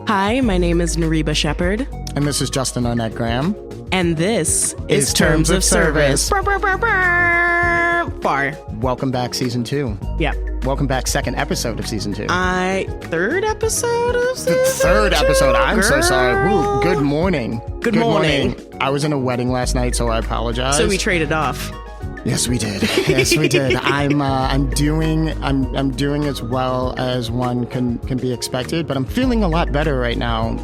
Hi, my name is Nariba Shepherd. And this is Justin Arnett Graham. And this is Terms of Service. Far. Welcome back, Season 2. Yeah. Welcome back, second episode of Season 2. Third episode of Season 2? Third episode. I'm so sorry. Ooh, good morning. Good morning. I was in a wedding last night, so I apologize. So we traded off. Yes, we did. Yes, we did. I'm doing as well as one can be expected, but I'm feeling a lot better right now,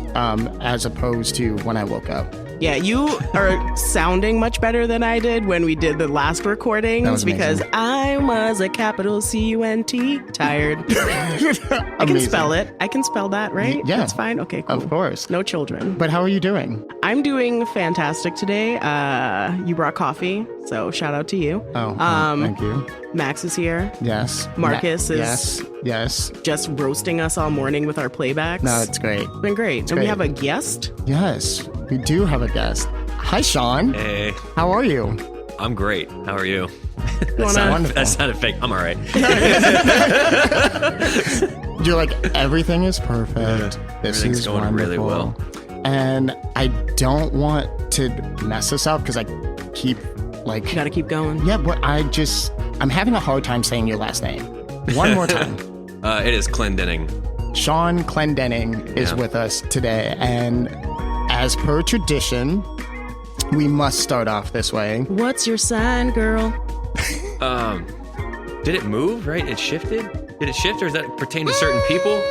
as opposed to when I woke up. Yeah, you are sounding much better than I did when we did the last recordings because I was a capital C-U-N-T tired. I can spell it. I can spell that, right? Yeah. That's fine. Okay, cool. Of course. No children. But how are you doing? I'm doing fantastic today. You brought coffee, so shout out to you. Oh, thank you. Max is here. Yes. Marcus is yes. just roasting us all morning with our playbacks. No, it's great. It's been great. And we have a guest. Yes, we do have a guest. Hi, Shawn. Hey. How are you? I'm great. How are you? Wonderful. That sounded fake. I'm all right. You're like, everything is perfect. This Everything's is going wonderful. really well. And I don't want to mess this up because I keep like... You gotta keep going. Yeah, but I'm having a hard time saying your last name. One more time. It is Clendening. Shawn Clendening is with us today. And as per tradition, we must start off this way. What's your sign, girl? Did it move, right? It shifted? Did it shift, or does that pertain to certain people?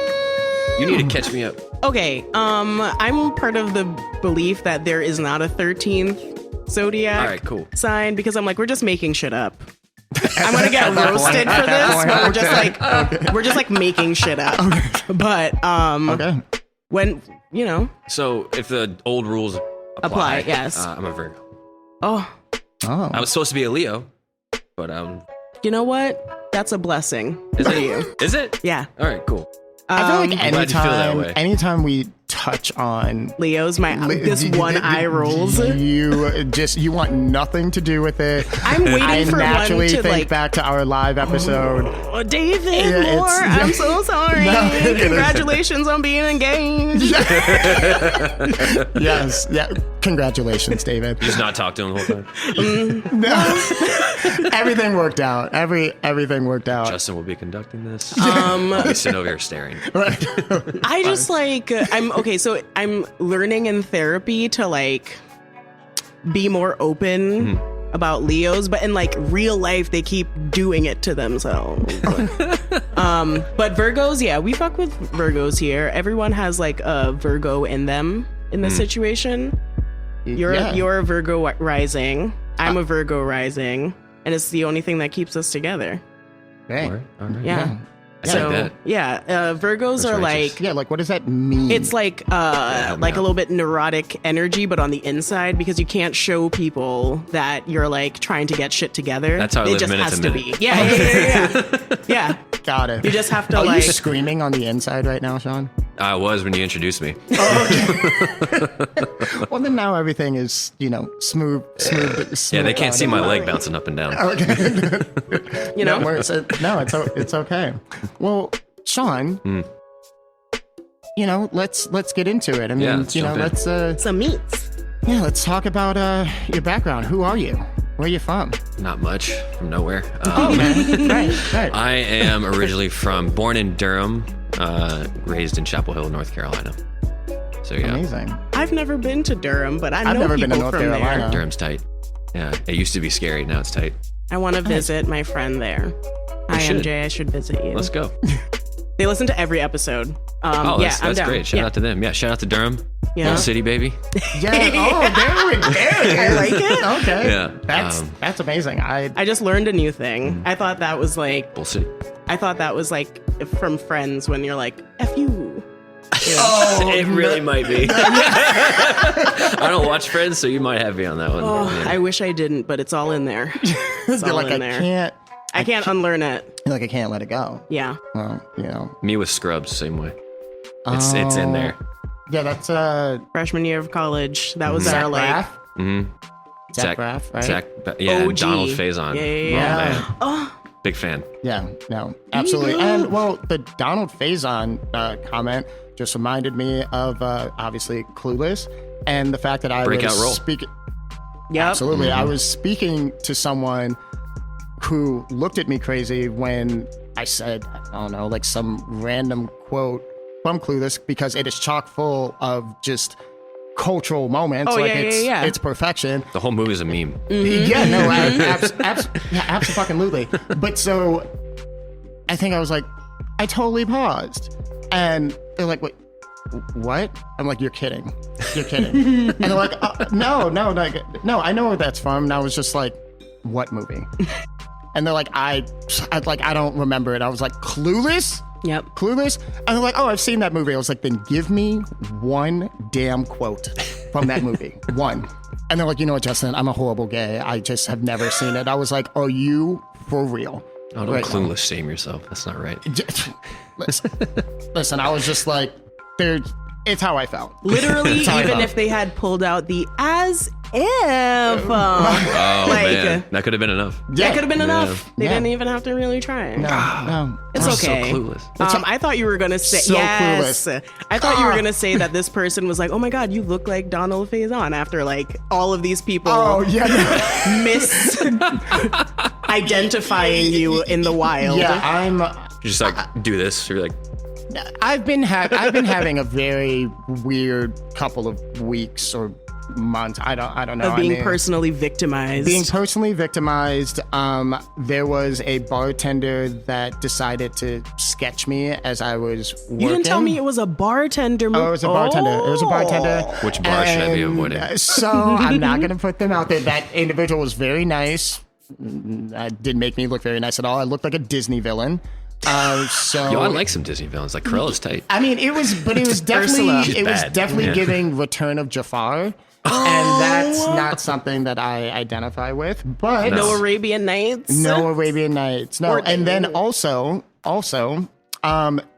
You need to catch me up. Okay, I'm part of the belief that there is not a 13th zodiac All right, cool. sign because I'm like, we're just making shit up. I'm gonna get roasted for this, but we're just like making shit up. But when So if the old rules apply, yes. I'm a Virgo. Oh, I was supposed to be a Leo, but you know what? That's a blessing for you. Is it? Yeah. All right, cool. I feel like glad you feel that way. anytime we touch on Leo's, this one eye rolls. You want nothing to do with it. I'm waiting I for naturally one to think back to our live episode. Oh, David Moore, I'm so sorry. Congratulations on being engaged. Yes, yeah. Congratulations, David. You just not talk to him the whole time. No. Everything worked out. Everything worked out. Justin will be conducting this. I'll be sitting over here staring. I just I'm learning in therapy to like be more open about Leos, but in like real life they keep doing it to themselves. But Virgos, we fuck with Virgos here. Everyone has like a Virgo in them in this situation. You're a Virgo rising. I'm a Virgo rising, and it's the only thing that keeps us together. Hey. All right. Yeah. So, Virgos are righteous. like... what does that mean? It's like a little bit neurotic energy, but on the inside, because you can't show people that you're like trying to get shit together. That's how I live just minute has to to minute. be. Yeah. Yeah. Got it. You just have to Are like... you screaming on the inside right now, Shawn? I was when you introduced me. Well, then now everything is, smooth. Yeah, they can't see my leg bouncing up and down. Okay. No, it's okay. Well, Shawn, let's get into it. I mean, let's some meats. Yeah, let's talk about your background. Who are you? Where are you from? Not much, from nowhere. Right. I am originally born in Durham, raised in Chapel Hill, North Carolina. So yeah, amazing. I've never been to Durham, but I've never people been to North from Carolina. there. Durham's tight. Yeah, it used to be scary. Now it's tight. I want to visit my friend there. Hi, MJ. I should visit you. Let's go. They listen to every episode. That's I'm down. great. Shout out to them. Yeah, shout out to Durham. Yeah. Old city, baby. Yeah. Oh, there it is. I like it. Okay. Yeah. That's amazing. I just learned a new thing. I thought that was like... Bull City. I thought that was like from Friends when you're like, F you. It really might be. I don't watch Friends, so you might have me on that one. Oh, I wish I didn't, but it's all in there. It's all in there. I can't unlearn it. Like I can't let it go. Yeah. Well, Me with Scrubs, same way. It's in there. Yeah, that's Freshman year of college. That was Zach our like... Braff? Zach Braff, right? And OG. Donald Faison. Yeah. Oh, man. Big fan. Yeah, no, absolutely. And well, the Donald Faison comment just reminded me of obviously Clueless and the fact that I Breakout was role. speaking. Yep. Absolutely, I was speaking to someone who looked at me crazy when I said, I don't know, like some random quote from Clueless, because it is chock full of just cultural moments. Oh, like yeah. it's perfection. The whole movie is a meme. Yeah, no, absolutely. But so I think I was like, I totally paused. And they're like, wait, what? I'm like, you're kidding. You're kidding. And they're like, no, I know where that's from. And I was just like, what movie? And they're like, I don't remember it. I was like, Clueless? Yep. Clueless? And they're like, oh, I've seen that movie. I was like, then give me one damn quote from that movie. One. And they're like, you know what, Justin? I'm a horrible gay. I just have never seen it. I was like, are you for real? Oh, don't Clueless shame yourself. That's not right. Listen, I was just like, it's how I felt. Literally, even if they had pulled out the as if. Oh, man. That could have been enough. Yeah. That could have been enough. They Yeah. didn't even have to really try. No. It's okay. So clueless. I thought you were gonna say So yes. clueless. I thought you were gonna say that this person was like, "Oh my God, you look like Donald Faison." After like all of these people, identifying you in the wild. Yeah, You just like do this. You're like, I've been having a very weird couple of weeks or months. I don't know. Of being personally victimized. Being personally victimized. There was a bartender that decided to sketch me as I was working. You didn't tell me it was a bartender. Oh, it was a bartender. It was a bartender. which bar should I be avoiding? So I'm not going to put them out there. That individual was very nice. Didn't make me look very nice at all. I looked like a Disney villain. Yo, I like some Disney villains. Like Cruella's tight. I mean, it was definitely Yeah. giving Return of Jafar. And that's not something that I identify with. But No Arabian Nights. No Arabian Nights. No. Or And then Disney. also,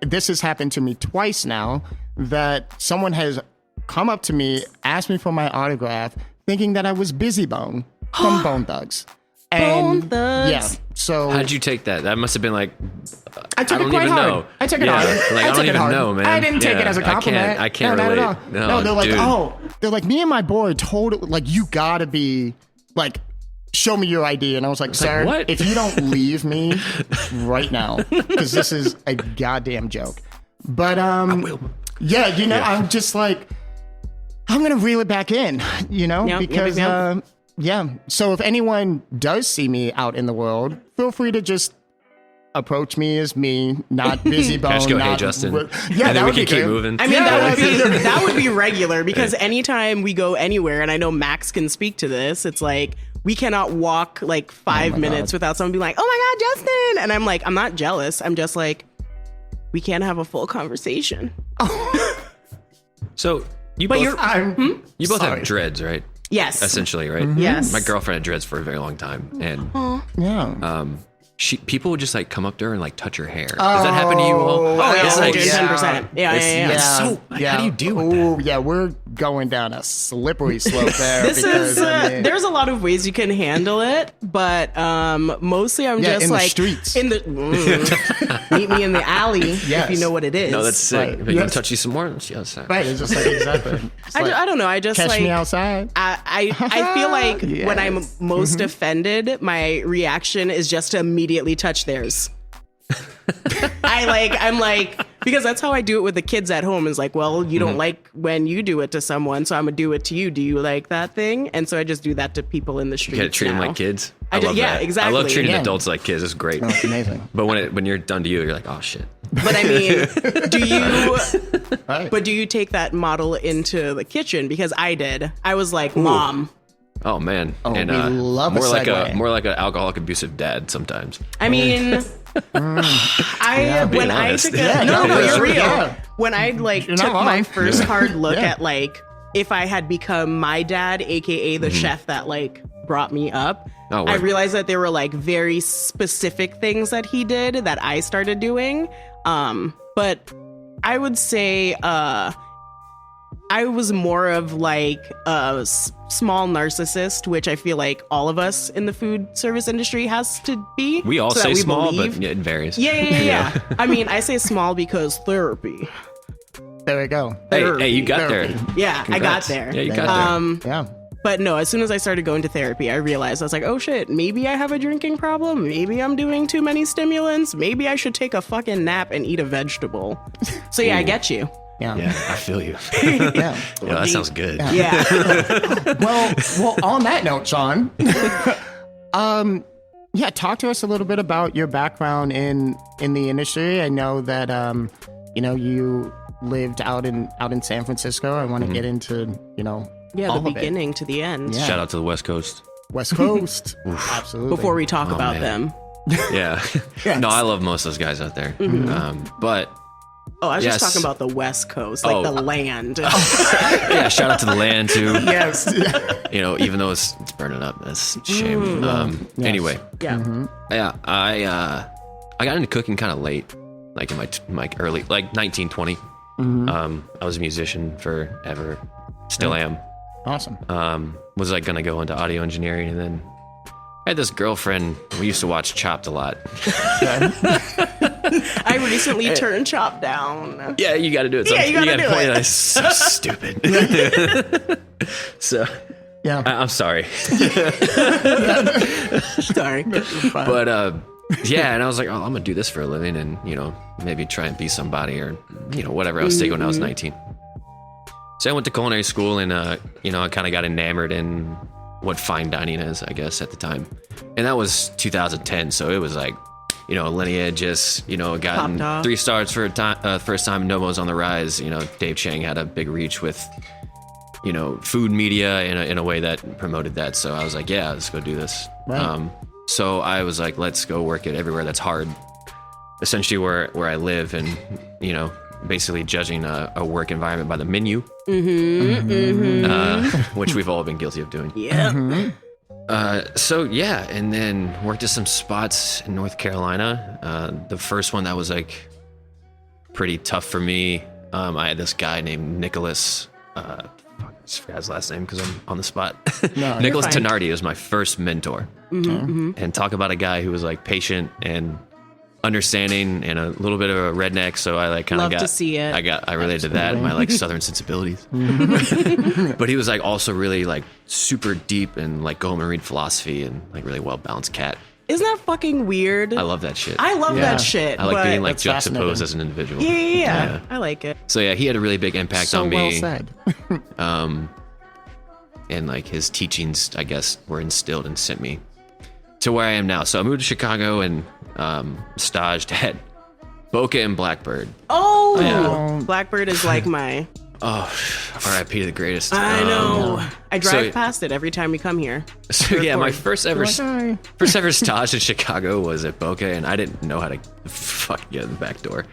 this has happened to me twice now, that someone has come up to me, asked me for my autograph, thinking that I was Busy Bone from Bone Thugs. Bone Thugs. Yeah. So How'd you take that? That must have been like, I took don't it quite even hard. know. I took it Yeah, hard. like, I took don't it even hard. know, man. I didn't take it Yeah, as a compliment. I can't no, relate. Not at all. No, they're like, dude. they're like, me and my boy totally, like, you gotta be, like, show me your ID. And I was like, sir, what? if you don't leave me right now, because this is a goddamn joke. But, yeah, I'm just like, I'm gonna reel it back in, Yep, because, yep. yeah. So if anyone does see me out in the world, feel free to just approach me as me, not Busy Bone. Just go, hey, not Justin. Yeah, And that then we would be can keep good. moving. I mean, Yeah. that would be regular, because anytime we go anywhere, and I know Max can speak to this, it's like we cannot walk like 5 minutes without someone being like, "Oh my God, Justin!" And I'm like, I'm not jealous. I'm just like, we can't have a full conversation. So you But both, you both sorry. have dreads, right? Yes. Essentially, right? Yes. My girlfriend had dreads for a very long time, and Yeah. people would just like come up to her and like touch her hair. Does that happen to you all? Oh, yeah, It's like, 110%. Yeah. it's so. How do you deal with that? Oh, yeah, we're going down a slippery slope there. This because, is I mean, there's a lot of ways you can handle it, but mostly I'm just in the like streets. in the meet me in the alley Yes. if you know what it is. No, that's sick. Right. If I can Yes. touch you some more, let's see outside. right, it's just like, exactly. It's like, I don't know. I just catch like me outside. I feel like when I'm Yes. most offended, my reaction is just to immediately touch theirs. I'm like, because that's how I do it with the kids at home, is like, well, you don't like when you do it to someone, so I'm gonna do it to you. Do you like that thing? And so I just do that to people in the street. You gotta treat them like kids. I love yeah, that. exactly. I love treating Yeah. adults like kids. It's great. Oh, it's amazing. But when you're done to you, you're like, oh shit. But I mean, Right. do you take that model into the kitchen? Because I did. I was like, Mom. Oh man. Oh, we love a more like segue. more like an alcoholic abusive dad sometimes. I mean, when being I honest. took Yeah, no, no, but yeah, you're real. yeah. When I like You're took not my wrong. first hard look Yeah. at like if I had become my dad, aka the chef that like brought me up, Oh, I word. realized that there were like very specific things that he did that I started doing. But I would say I was more of like a small narcissist, which I feel like all of us in the food service industry has to be. We all so say that we small, believe. but it varies. Yeah. I mean, I say small because therapy. There we go. Hey, you got there. Yeah, Congrats. I got there. Yeah, you got there. Yeah. But no, as soon as I started going to therapy, I realized I was like, oh shit, maybe I have a drinking problem. Maybe I'm doing too many stimulants. Maybe I should take a fucking nap and eat a vegetable. So yeah, I get you. Yeah. Yeah, I feel you. Yeah. Yeah, that sounds good. Yeah. Well, on that note, Shawn, yeah, talk to us a little bit about your background in the industry. I know that you lived out in San Francisco. I want to get into Yeah, all the of it. beginning to the end. Yeah. Shout out to the West Coast. West Coast. Absolutely. Before we talk about man. them. Yeah. Yes. No, I love most of those guys out there. But Oh, I was Yes. just talking about the West Coast, like the land. yeah, shout out to the land too. Yes. Even though it's burning up, that's a shame. Yes. Anyway, Yeah. yeah, I got into cooking kind of late, like in my early, like 19, 20. I was a musician forever, still am. Awesome. Was like gonna go into audio engineering, and then I had this girlfriend. We used to watch Chopped a lot. I recently turned Chop down. Yeah, you got to do it. Yeah, you gotta do it. That's so stupid. So, Yeah. I'm sorry, Sorry. but yeah, and I was like, oh, I'm gonna do this for a living, and maybe try and be somebody, or whatever I was thinking when I was 19. So I went to culinary school, and I kind of got enamored in what fine dining is, I guess, at the time, and that was 2010. So it was like, Lineage just, gotten Popped off. 3 stars for a time, first time. Nomo's on the rise. Dave Chang had a big reach with, food media in a way that promoted that. So I was like, yeah, let's go do this. Right. So I was like, let's go work it everywhere that's hard. Essentially where I live, and, basically judging a work environment by the menu, which we've all been guilty of doing. Yeah. So yeah, and then worked at some spots in North Carolina. The first one that was like pretty tough for me. I had this guy named Nicholas. I just forgot his last name because I'm on the spot. No, Nicholas you're fine. Tenardi was my first mentor, and talk about a guy who was like patient and understanding and a little bit of a redneck. So I like kind of Love to see it. I related to that in my like Southern sensibilities. But he was like also really like super deep and like go home and read philosophy, and like really well balanced cat. Isn't that fucking weird? I love that shit. I love Yeah. that shit. I like but being like That's juxtaposed fascinating. as an individual. Yeah. I like it. So yeah, he had a really big impact So on me. well said. And like his teachings, I guess, were instilled and sent me to where I am now. So I moved to Chicago and staged at Boca and Blackbird. Oh, Yeah. Blackbird is like my. Oh, R.I.P. to the greatest. I know. I drive so- past it every time we come here. So yeah, my record. first ever Like, "Hi." stage in Chicago was at Boca, and I didn't know how to fucking get in the back door.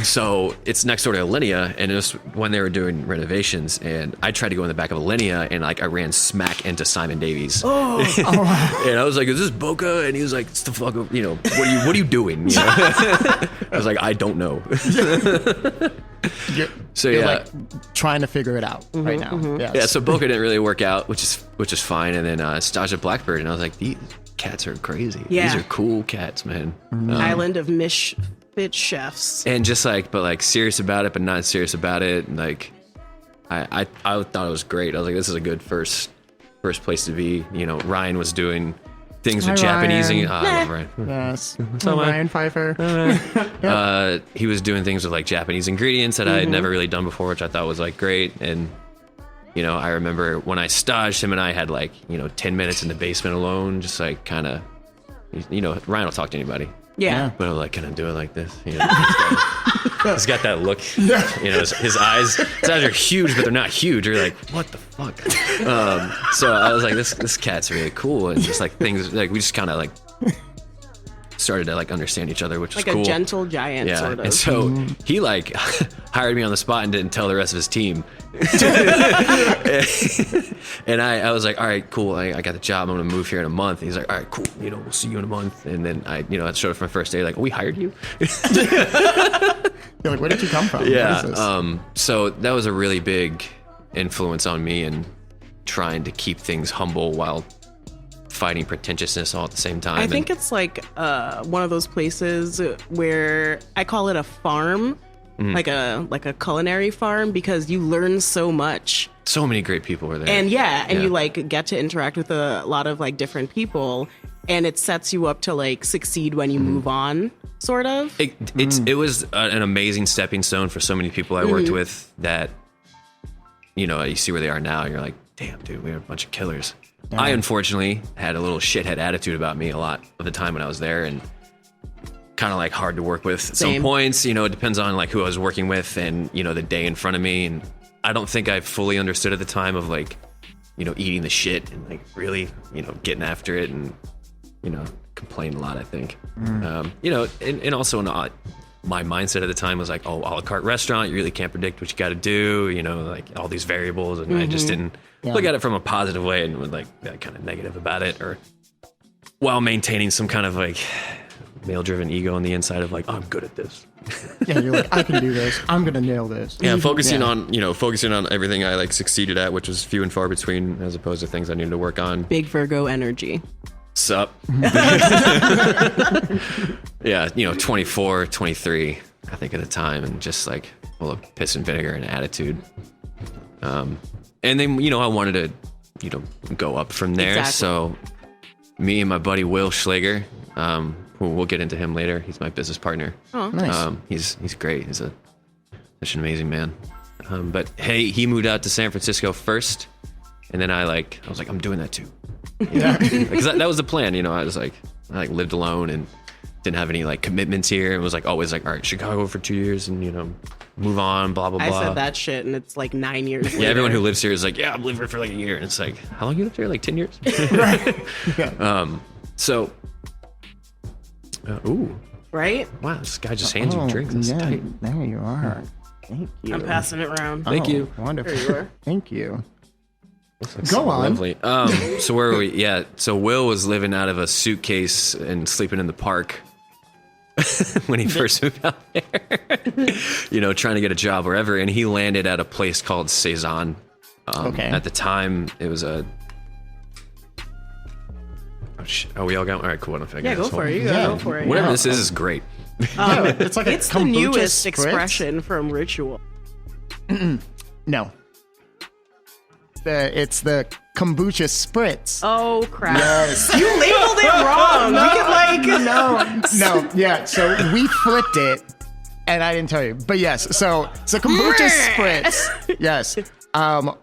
So it's next door to Alinea, and it was when they were doing renovations, and I tried to go in the back of Alinea, and like I ran smack into Simon Davies. And I was like, "Is this Boca?" And he was like, "It's the fuck, what are you doing?" I was like, "I don't know." So You're yeah. like trying to figure it out right now. Yes. Yeah, so Boca didn't really work out, which is fine. And then staged at Blackbird, and I was like, these cats are crazy. Yeah. These are cool cats, man. Island of misfit chefs. And just like, but like serious about it, but not serious about it. And like, I thought it was great. I was like, this is a good first place to be. Ryan was doing things with Hi, Japanese. Ryan. And, I love Ryan. Yes. So, Ryan Pfeiffer. He was doing things with like Japanese ingredients that I had never really done before, which I thought was like great. And I remember when I staged, him and I had like 10 minutes in the basement alone, just like kind of Ryan will talk to anybody, Yeah. but I'll like kind of do it like this. He's got that look. His eyes are huge, but they're not huge. You're like, what the fuck? So I was like, this cat's really cool, and just like things like we just kind of like started to like understand each other, which was Like cool. a gentle giant, Yeah, sort of. and so he like hired me on the spot and didn't tell the rest of his team. And I was like, all right, cool. I got the job. I'm gonna move here in a month. And he's like, all right, cool. We'll see you in a month. And then I showed up for my first day. Like, we hired you. You're like, where did you come from? Yeah. What is this? So that was a really big influence on me and trying to keep things humble while fighting pretentiousness all at the same time. I think it's like one of those places where I call it a farm, like a culinary farm, because you learn so much. So many great people were there. And you like get to interact with a lot of like different people, and it sets you up to like succeed when you move on, sort of. It was an amazing stepping stone for so many people I worked with that, you know, you see where they are now and you're like, damn, dude, we are a bunch of killers. Yeah. I unfortunately had a little shithead attitude about me a lot of the time when I was there, and kind of like hard to work with at some points. You know, it depends on like who I was working with and, you know, the day in front of me. And I don't think I fully understood at the time of like, you know, eating the shit and like really, you know, getting after it and, you know, complaining a lot, I think. You know, and also my mindset at the time was like, oh, a la carte restaurant, you really can't predict what you got to do, you know, like all these variables. And I just didn't look at it from a positive way and was like kind of negative about it, or while maintaining some kind of like male driven ego on the inside of like, oh, I'm good at this. Yeah, you're like, I can do this. I'm going to nail this. Yeah, focusing on everything I like succeeded at, which was few and far between as opposed to things I needed to work on. Big Virgo energy. Sup? Yeah, you know, 24, 23, I think at the time, and just like full of piss and vinegar and attitude. And then, you know, I wanted to, you know, go up from there. Exactly. So me and my buddy Will Schlager, we'll get into him later. He's my business partner. Oh, nice. He's great. He's such an amazing man. But hey, he moved out to San Francisco first, and then I was like, I'm doing that too. Yeah, because that was the plan. You know, I lived alone and didn't have any like commitments here, and was like always like, all right, Chicago for 2 years, and you know, move on, blah blah blah. I said that shit, and it's like 9 years. Yeah, later. Everyone who lives here is like, yeah, I'm living here for like a year, and it's like, how long you lived here? Like 10 years. Right. Yeah. So. Ooh. Right? Wow, this guy just hands you drinks. That's tight. There you are. Thank you. I'm passing it around. Thank you. Wonderful. There you are. Thank you. Go on. Lovely. So where were we? Yeah. So Will was living out of a suitcase and sleeping in the park when he first moved out there. You know, trying to get a job wherever, and he landed at a place called Cezanne. Okay. At the time, it was a. Oh, we all got. All right, cool. Yeah, go for it. You go for it. Whatever this is great. It's like it's the newest expression from Ritual. No. It's the kombucha spritz. Oh crap! Yes. You labeled it wrong. No. Yeah. So we flipped it, and I didn't tell you, but yes. So kombucha spritz. Yes.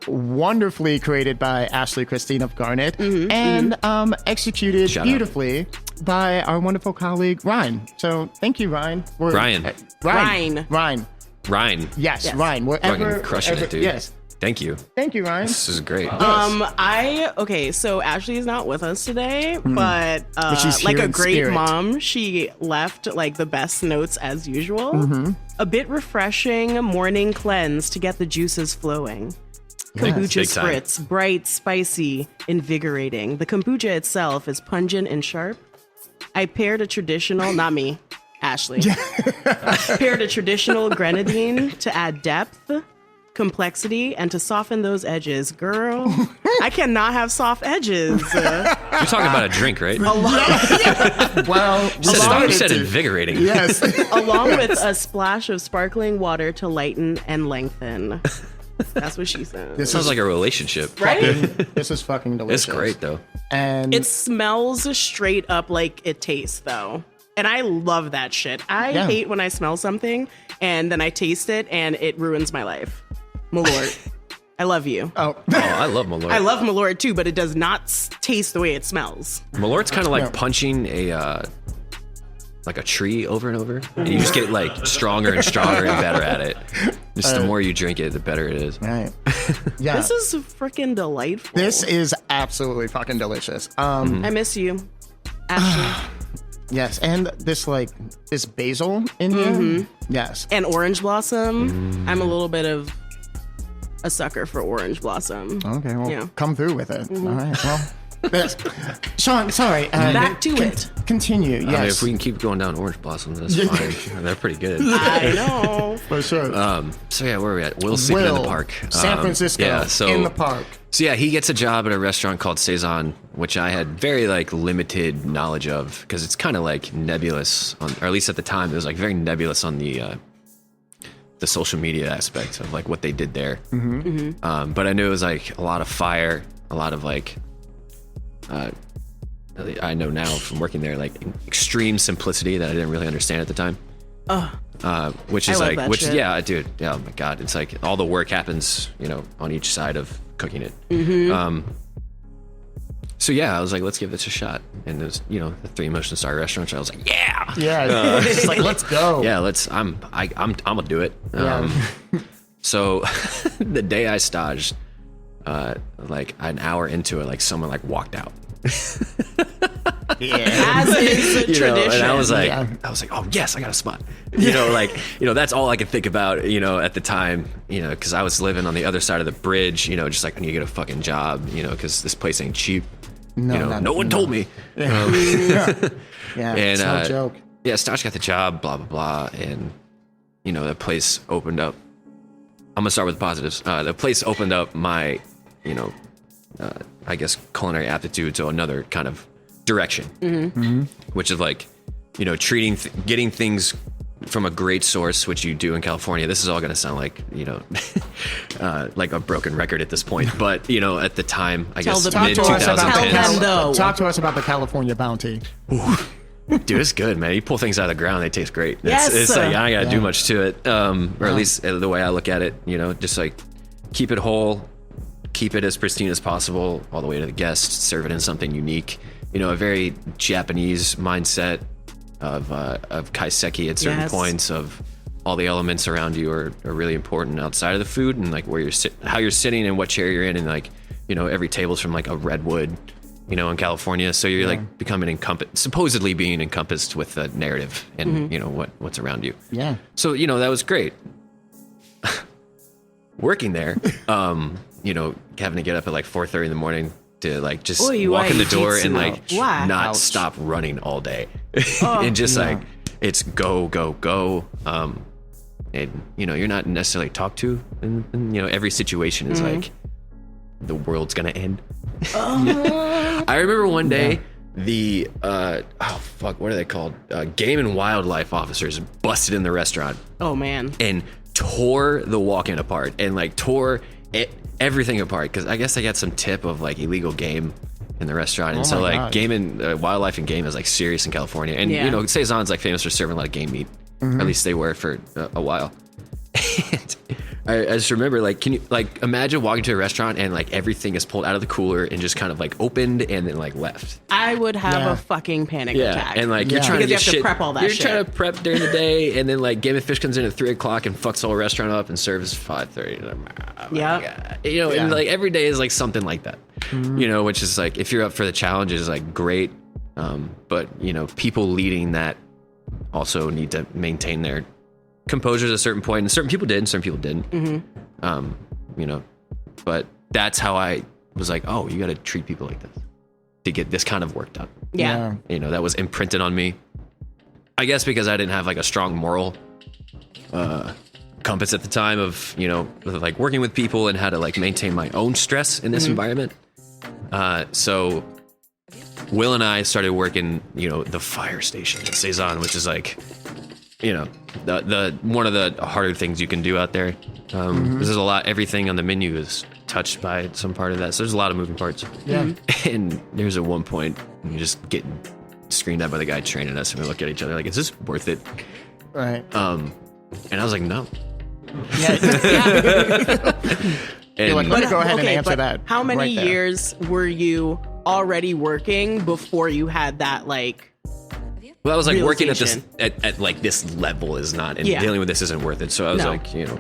Wonderfully created by Ashley Christine of Garnet, and executed beautifully by our wonderful colleague Ryan. So thank you, Ryan. Ryan. Yes, Ryan. Wherever, crushing it, dude. Yes. Thank you. Thank you, Ryan. This is great. So Ashley is not with us today, but she's like here a in great spirit. mom, she left like the best notes as usual. A bit refreshing morning cleanse to get the juices flowing. Kombucha spritz, bright, spicy, invigorating. The kombucha itself is pungent and sharp. I paired a traditional, not me, Ashley. Paired a traditional grenadine to add depth, complexity, and to soften those edges. Girl, I cannot have soft edges. You're talking about a drink, right? Well, you said invigorating. Yes. Along with a splash of sparkling water to lighten and lengthen. That's what she said. This sounds like a relationship. Right? This is fucking delicious. It's great, though. And it smells straight up like it tastes, though. And I love that shit. I hate when I smell something and then I taste it and it ruins my life. Malort. I love you. Oh, I love Malort. I love Malort too, but it does not taste the way it smells. Malort's kind of like punching a tree over and over, and you just get like stronger and stronger and better at it. Just the more you drink it, the better it is. Right. Yeah. This is freaking delightful. This is absolutely fucking delicious. I miss you, Ashley. Yes, and this basil in here. Yes. And orange blossom. I'm a little bit of a sucker for orange blossom. Okay, well, come through with it. All right, well. Yes. Shawn, sorry. Back to it. Continue. Yes. I mean, if we can keep going down Orange Blossoms, that's fine. They're pretty good. I know. For sure. So yeah, where are we at? Will's sleeping in the park. San Francisco. Yeah, so in the park. So yeah, he gets a job at a restaurant called Saison, which I had very like limited knowledge of because it's kind of like nebulous, or at least at the time, it was like very nebulous on the social media aspect of like what they did there. But I knew it was like a lot of fire, a lot of like, I know now from working there, like extreme simplicity that I didn't really understand at the time. Which is like, which, yeah, dude, yeah, oh my God. It's like all the work happens, you know, on each side of cooking it. So yeah, I was like, let's give this a shot. And it was, you know, the 3 Michelin star restaurant. I was like, yeah, it's just like, let's go. yeah, I'm gonna do it. So the day I staged, like an hour into it, like someone like walked out. As is the tradition. And I was like, oh yes, I got a spot. You know, like, you know, that's all I could think about, you know, at the time, you know, because I was living on the other side of the bridge, you know, just like I need to get a fucking job, you know, because this place ain't cheap. No, you know, no one told me. Yeah, it's no joke. Yeah, Stash got the job, blah blah blah, and you know, the place opened up. I'm gonna start with the positives. The place opened up my, you know, I guess culinary aptitude to another kind of direction, which is like, you know, getting things from a great source, which you do in California. This is all going to sound like, you know, like a broken record at this point, but you know, at the time, I guess mid 2010s. Talk to us about the California bounty. Dude, it's good, man. You pull things out of the ground, they taste great. Yes, it's like, I ain't got to do much to it. Or at least the way I look at it, you know, just like keep it whole, keep it as pristine as possible all the way to the guests, serve it in something unique, you know, a very Japanese mindset of kaiseki at certain points, of all the elements around you are really important outside of the food, and like where how you're sitting and what chair you're in, and like, you know, every table's from like a redwood, you know, in California, so you're like becoming supposedly being encompassed with the narrative and you know what's around you. Yeah. So, you know, that was great. Working there, you know, having to get up at like 4:30 in the morning to like just walk in the door and like not stop running all day. And just like, it's go, go, go. And you know, you're not necessarily talked to, and you know, every situation is like, the world's gonna end. I remember one day the what are they called? Game and wildlife officers busted in the restaurant. Oh man. And tore the walk-in apart and like tore everything apart, because I guess they got some tip of like illegal game in the restaurant, and so like God. Game and wildlife and game is like serious in California, and you know, Saison's like famous for serving a lot of game meat, or at least they were for a while. And I just remember, like, can you like imagine walking to a restaurant and like everything is pulled out of the cooler and just kind of like opened and then like left? I would have a fucking panic attack. And like you're trying to get to prep all that you're shit. Trying to prep during the day, and then like Game of Fish comes in at 3:00 and fucks the whole restaurant up and serves 5:30. You know, and like every day is like something like that. You know, which is like, if you're up for the challenge, is like great. But you know, people leading that also need to maintain their composure at a certain point, and certain people did and certain people didn't. You know, but that's how I was like, oh, you got to treat people like this to get this kind of work done. You know, that was imprinted on me, I guess, because I didn't have like a strong moral compass at the time of, you know, like working with people and how to like maintain my own stress in this environment. So Will and I started working, you know, the fire station at Saison, which is like, you know, the one of the harder things you can do out there. There's a lot, everything on the menu is touched by some part of that. So there's a lot of moving parts. And there's at one point, you just get screamed at by the guy training us, and we look at each other like, is this worth it? Right. And I was like, no. And like, let me go ahead and answer that. How many years were you already working before you had that, like, well, I was like working at this at like this level is not, and dealing with this isn't worth it. So I was like, you know,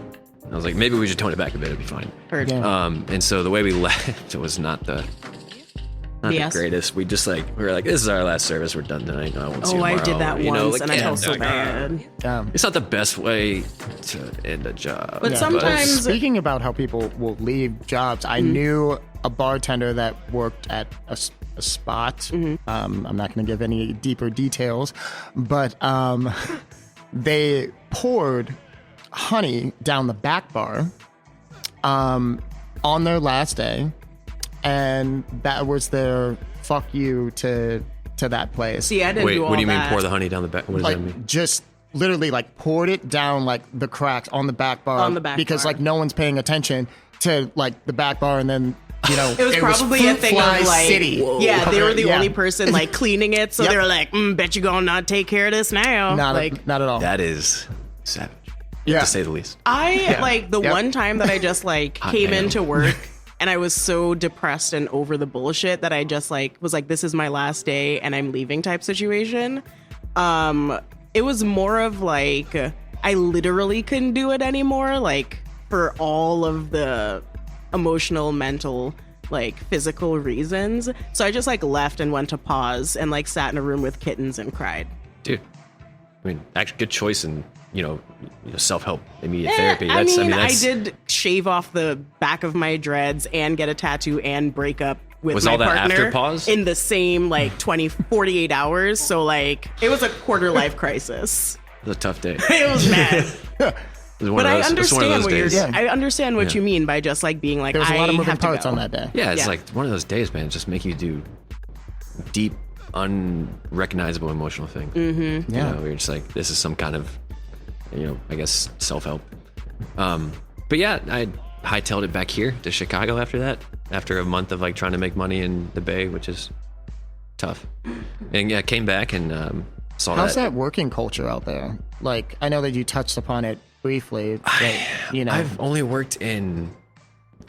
I was like, maybe we should tone it back a bit, it'd be fine. And so the way we left, it was not the greatest. We just like, we were like, this is our last service, we're done tonight. No, I won't see you tomorrow. I did that once, like, and I felt so bad. It's not the best way to end a job. But sometimes, speaking about how people will leave jobs, I knew a bartender that worked at spot. I'm not going to give any deeper details, but they poured honey down the back bar on their last day, and that was their fuck you to that place. See, I didn't Wait, do all what do you mean that. pour the honey down the back? What does Like that mean? just literally like poured it down like the cracks on the back bar On the back because bar. like no one's paying attention to like the back bar, and then It was probably a Fruit thing Fly of like, City. yeah, they were the Yeah. only person like cleaning it, so Yep. they were like, bet you gonna not take care of this now. not like, at all. That is savage, Yeah. to say the least. I like the Yep. one time that I just like Hot came damn. into work and I was so depressed and over the bullshit that I just like was like, this is my last day and I'm leaving type situation. It was more of like I literally couldn't do it anymore, like for all of the emotional, mental, like physical reasons. So I just like left and went to pause and like sat in a room with kittens and cried. Dude, I mean, actually, good choice in self-help immediate therapy. I mean, I that's, did shave off the back of my dreads and get a tattoo and break up with Was my all that partner after pause? in the same like 48 hours. So like it was a quarter life crisis. it was a tough day. It was bad. It was one But of I those, it was one of understand those what you're days. Yeah. I understand what you mean by just like being like, There was a lot of I moving have to parts go. on that day. Yeah, it's Yeah. like one of those days, man. Just make you do deep, unrecognizable emotional things. Mm-hmm. Yeah. You know, where you're just like, this is some kind of, I guess self-help. But yeah, I hightailed it back here to Chicago after that. After a month of like trying to make money in the Bay, which is tough. And yeah, came back and saw How's that working culture out there? Like, I know that you touched upon it briefly, but, I've only worked in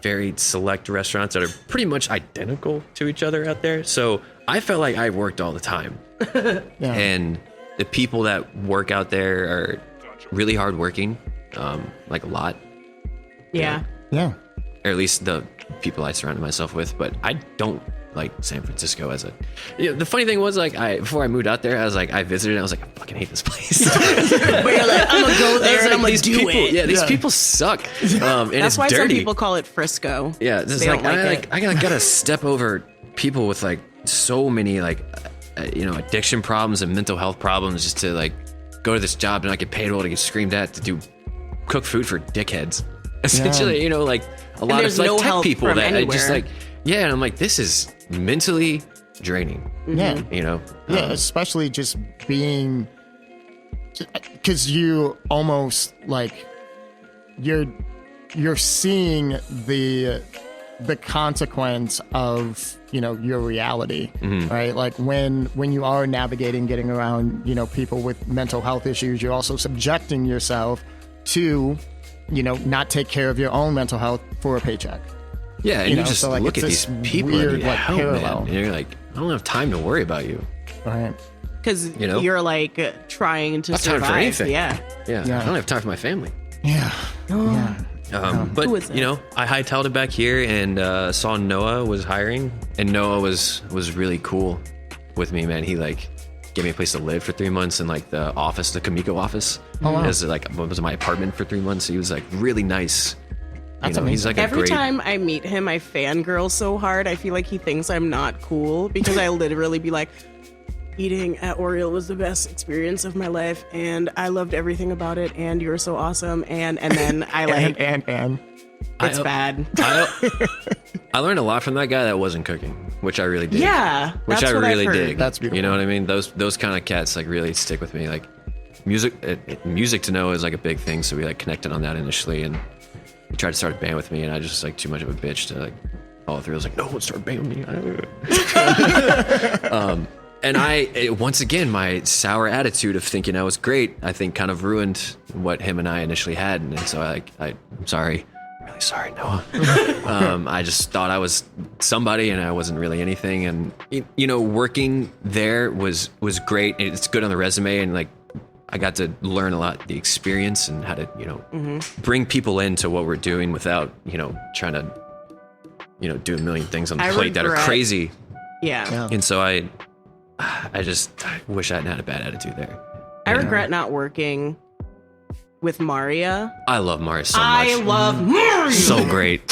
very select restaurants that are pretty much identical to each other out there. So I felt like I worked all the time. yeah. And the people that work out there are really hardworking, like a lot, Yeah. yeah. or at least the people I surrounded myself with. But I don't like San Francisco as a. The funny thing was, like, before I moved out there, I was like, I visited, and I was like, I fucking hate this place. But you're like, I'm gonna go there and I'm gonna these do people, it. yeah, these people suck. And That's it's why dirty. some people call it Frisco. Yeah, it's They like, don't like it. I gotta step over people with like so many like addiction problems and mental health problems just to like go to this job and not get paid well, to get screamed at, to cook food for dickheads. Essentially, like a lot of there's like no tech help people from that I just anywhere. like, yeah, and I'm like, this is mentally draining. Yeah. Yeah, especially just being, because you almost like you're seeing the consequence of your reality, right? Like when you are navigating getting around people with mental health issues, you're also subjecting yourself to not take care of your own mental health for a paycheck. Yeah, and you just so, like, look at it's these this people weird, and like, parallel. and you're like, I don't have time to worry about you. Right. Because know? you're like trying to I don't have time survive. for anything. Yeah. Yeah, Yeah. I don't have time for my family. Yeah. Yeah. But Who is it? I hightailed it back here and saw Noah was hiring, and Noah was really cool with me, man. He like gave me a place to live for 3 months in like the office, the Kamiko office. Oh, wow. It was like was my apartment for 3 months. He was like really nice. That's He's amazing. like a Every great. time I meet him, I fangirl so hard. I feel like he thinks I'm not cool because I literally be like, eating at Oriole was the best experience of my life, and I loved everything about it, and you're so awesome. And then I like, and it's bad. I learned a lot from that guy that wasn't cooking, which I really did. Yeah, which that's I what I've really heard. dig. That's beautiful. You know what I mean? Those kind of cats like really stick with me. Like music to know is like a big thing, so we like connected on that initially, and he tried to start a band with me, and I just like too much of a bitch to like follow through. I was like, no, start a band with me. And once again, my sour attitude of thinking I was great, I think kind of ruined what him and I initially had, and so I'm sorry. Really sorry, Noah. I just thought I was somebody and I wasn't really anything. And working there was great. It's good on the resume, and like I got to learn a lot, the experience and how to bring people into what we're doing without trying to do a million things on the plate that are regret- crazy. Yeah. And so I wish I hadn't had a bad attitude there. I regret not working with Maria. I love Mars so much. I love Maria. are you? So great.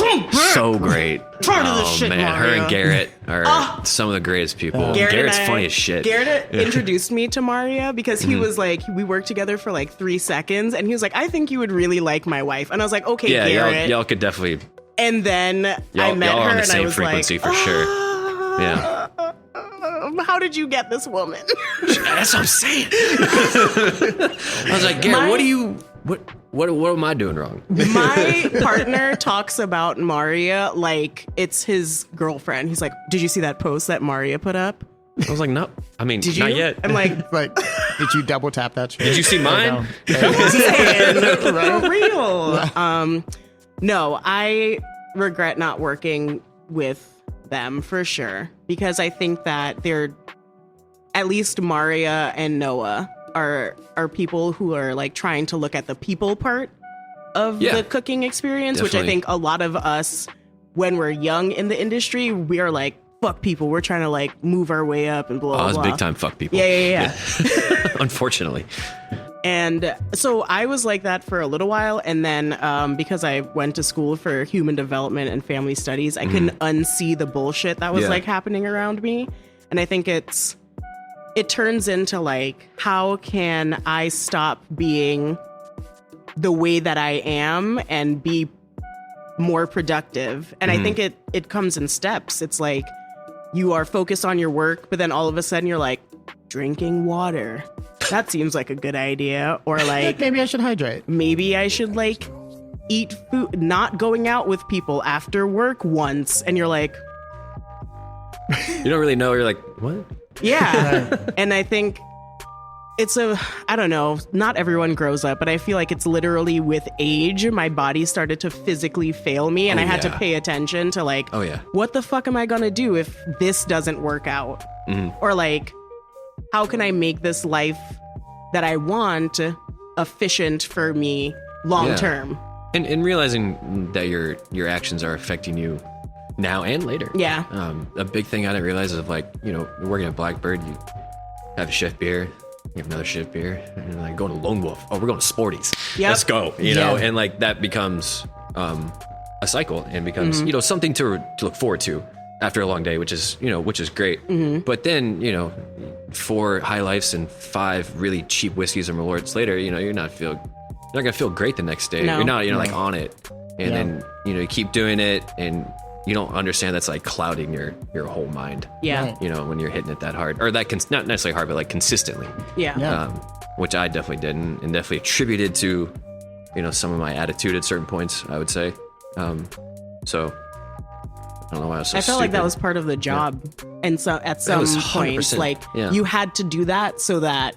So great. Tired of this shit, man, her Mario. and Garrett are some of the greatest people. Garrett's funny as shit. Garrett introduced me to Maria because he was like, we worked together for like 3 seconds, and he was like, I think you would really like my wife. And I was like, okay, Yeah, Garrett. y'all could definitely. And then I met y'all her, are on the and same I was frequency like, for sure. Yeah. How did you get this woman? That's what I'm saying. I was like, Garrett, what am I doing wrong? My partner talks about Maria like it's his girlfriend. He's like, did you see that post that Maria put up? I was like, no. I mean, Did you? not yet. I'm like, Like, did you double tap that shit? Did you see mine? for real. No, I regret not working with them for sure, because I think that they're, at least Maria and Noah are people who are like trying to look at the people part of the cooking experience, Definitely. which I think a lot of us, when we're young in the industry, we are like, fuck people, we're trying to like move our way up and blah, blah, blah. Big time fuck people. Yeah. Unfortunately. And so I was like that for a little while. And then because I went to school for human development and family studies, I couldn't unsee the bullshit that was like happening around me. And I think it turns into like, how can I stop being the way that I am and be more productive? And I think it comes in steps. It's like you are focused on your work, but then all of a sudden you're like, drinking water. That seems like a good idea. Or like, Maybe I should hydrate. maybe I should like eat food, not going out with people after work once. And you're like, You don't really know. You're like, what? yeah. And I think I don't know, not everyone grows up, but I feel like it's literally with age, my body started to physically fail me, and I had to pay attention to like, what the fuck am I gonna do if this doesn't work out? Or like, how can I make this life that I want efficient for me long term? And realizing that your actions are affecting you now and later. Yeah. A big thing I didn't realize is like, working at Blackbird, you have a shift beer, you have another shift beer, and you're like going to Lone Wolf. Oh, we're going to Sporties. Yep. Let's go. You know, and like that becomes a cycle and becomes, something to look forward to after a long day, which is great. But then, 4 high lifes and 5 really cheap whiskeys and Malorts later, you're not gonna feel great the next day. No. You're not, like on it. And then, you keep doing it and you don't understand that's like clouding your whole mind. Yeah. Right. When you're hitting it that hard, or that not necessarily hard, but like consistently. Yeah. Which I definitely did, and definitely attributed to, some of my attitude at certain points, I would say. So I don't know why I was so I felt like that stupid. was part of the job. And so at some was points, 100%. like Yeah. you had to do that so that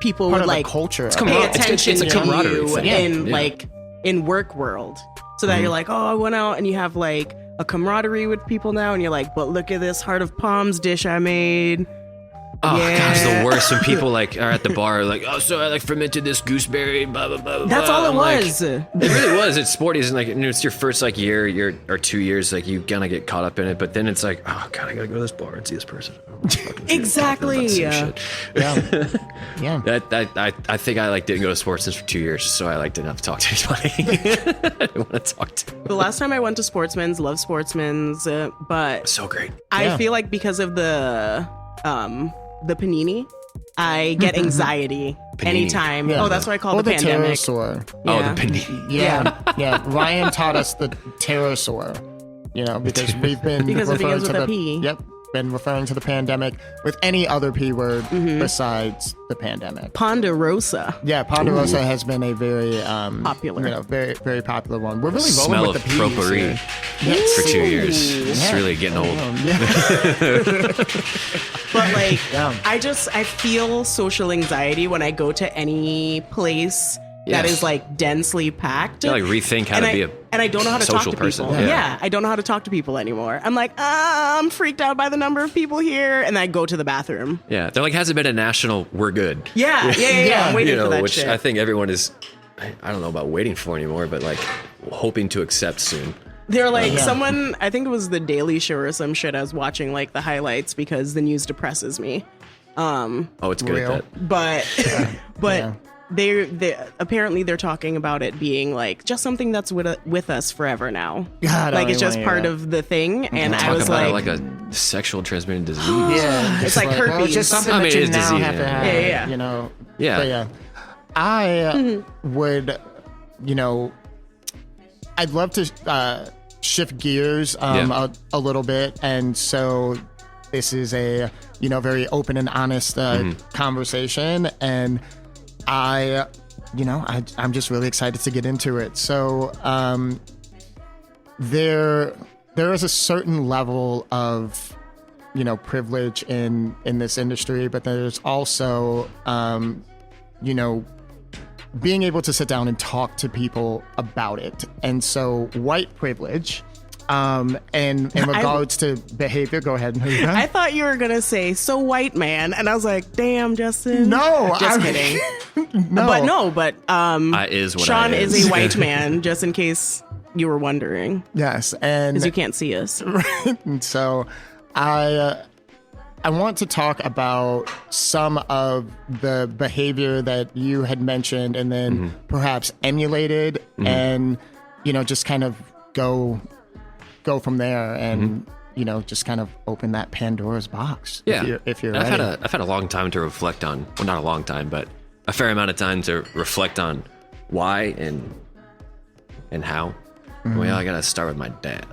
people Part would of like the culture. pay It's attention a to camaraderie you thing. in Yeah. like in work world. So that you're like, oh, I went out, and you have like a camaraderie with people now, and you're like, but look at this heart of palms dish I made. Oh, Yeah. God, it's the worst when people like are at the bar like, oh, so I like fermented this gooseberry, blah blah blah. That's blah. all it I'm like, was. it really was. It's Sporties, and like it's your first like year or 2 years, like you kind of get caught up in it. But then it's like, oh God, I gotta go to this bar and see this person. Exactly. Yeah. Yeah. I think I like didn't go to sports for 2 years, so I like didn't have to talk to anybody. I didn't want to talk to. The last time I went to Sportsman's, love Sportsman's, but So great. I feel like because of the panini, I get anxiety anytime. Yeah. Oh, that's what I call Or the the pandemic. pterosaur. Oh, Yeah. the panini. Yeah. Ryan taught us the pterosaur, because we've been Because it referring begins to with a the P. Yep, been referring to the pandemic with any other P word besides the pandemic. Ponderosa. Yeah, Ponderosa has been a very Popular. very very popular one. We're really rolling Smell with of the P's potpourri here. for 2 years. It's Yeah. really getting old. But like, Yeah. I feel social anxiety when I go to any place that Yes. is like densely packed. You gotta, like, rethink how to be a and I don't know how to talk social to person. people. Yeah. Yeah, I don't know how to talk to people anymore. I'm like, I'm freaked out by the number of people here, and I go to the bathroom. Yeah, they're like, has it been a national? We're good. Yeah. I'm waiting for that which shit. I think everyone is. I don't know about waiting for anymore, but like hoping to accept soon. They're like, someone, I think it was the Daily Show or some shit. I was watching like the highlights because the news depresses me. Oh, it's good Real. at that. But they apparently they're talking about it being like just something that's with us forever now. God, like it's just part of the thing. And I was about like, it like a sexual transmitted disease. Yeah, it's like herpes. Well, it's just something that you now have to have. Yeah. You know. Yeah. But yeah. I would, you know, I'd love to shift gears a little bit, and so this is a very open and honest conversation, and I'm just really excited to get into it. So there is a certain level of privilege in this industry, but there's also being able to sit down and talk to people about it. And so white privilege, and in regards to behavior, go ahead. I thought you were going to say, so white man. And I was like, damn, Justin. No. Just kidding. No. But is what Shawn I is a white man, just in case you were wondering. Yes. And because you can't see us. Right. And so I want to talk about some of the behavior that you had mentioned and then perhaps emulated and, just kind of go from there and, just kind of open that Pandora's box. Yeah. If you're ready. ready. I've had a long time to reflect on, well, not a long time, but a fair amount of time to reflect on why and how. Well, I got to start with my dad.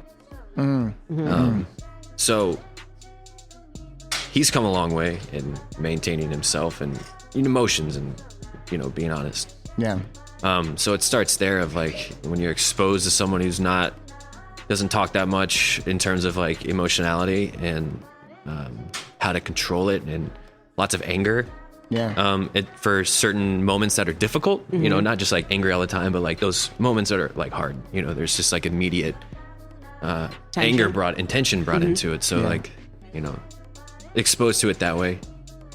So he's come a long way in maintaining himself and emotions and, being honest. Yeah. So it starts there of like when you're exposed to someone who's doesn't talk that much in terms of like emotionality and how to control it and lots of anger. Yeah. For certain moments that are difficult, not just like angry all the time, but like those moments that are like hard, there's just like immediate anger intention brought into it. So like, exposed to it that way,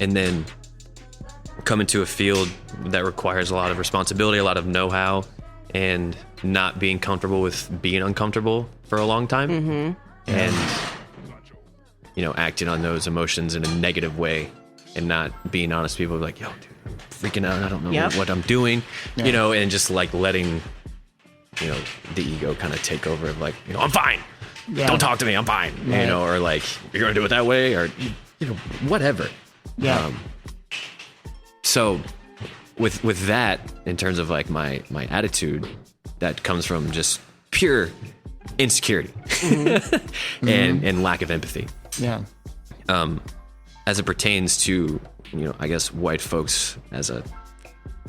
and then come into a field that requires a lot of responsibility, a lot of know-how, and not being comfortable with being uncomfortable for a long time, and acting on those emotions in a negative way and not being honest. People are like, yo, dude, I'm freaking out, I don't know what I'm doing, and just like letting the ego kind of take over of like, I'm fine, don't talk to me, I'm fine, or like, you're gonna do it that way, or whatever. So with that, in terms of like my attitude, that comes from just pure insecurity and lack of empathy. Yeah. As it pertains to, I guess white folks as a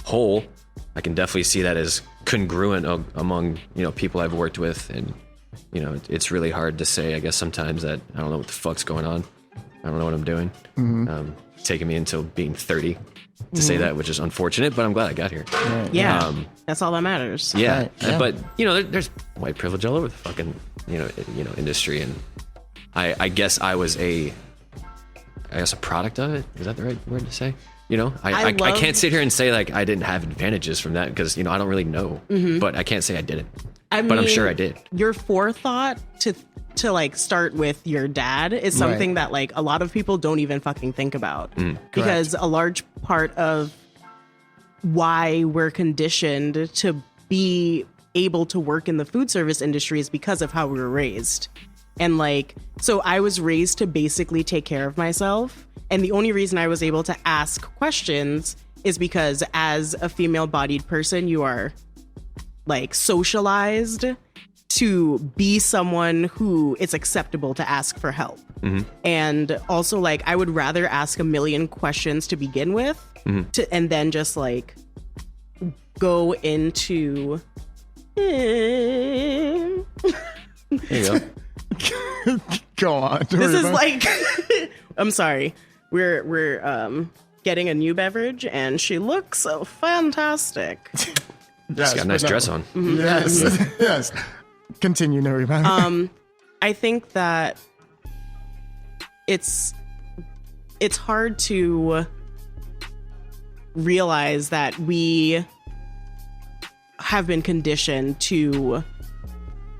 whole, I can definitely see that as congruent among, people I've worked with. And, it's really hard to say, I guess sometimes, that I don't know what the fuck's going on. I don't know what I'm doing. Taking me until being 30 to say that, which is unfortunate, but I'm glad I got here. Yeah. That's all that matters. Yeah. Right, yeah. But, there's white privilege all over the fucking, industry. And I guess I was a product of it. Is that the right word to say? I can't sit here and say like I didn't have advantages from that because, I don't really know, but I can't say I didn't. But I'm sure I did. Your forethought to like start with your dad is something that like a lot of people don't even fucking think about, because a large part of why we're conditioned to be able to work in the food service industry is because of how we were raised. And like, so I was raised to basically take care of myself. And the only reason I was able to ask questions is because as a female bodied person, you are like socialized to be someone who it's acceptable to ask for help. And also like, I would rather ask a million questions to begin with and then just like go into, There you go. Go on. This is like, I'm sorry. We're getting a new beverage and she looks so fantastic. She's got a nice dress on. Yes. Yes. Continue, Nariman. I think that it's hard to realize that we have been conditioned to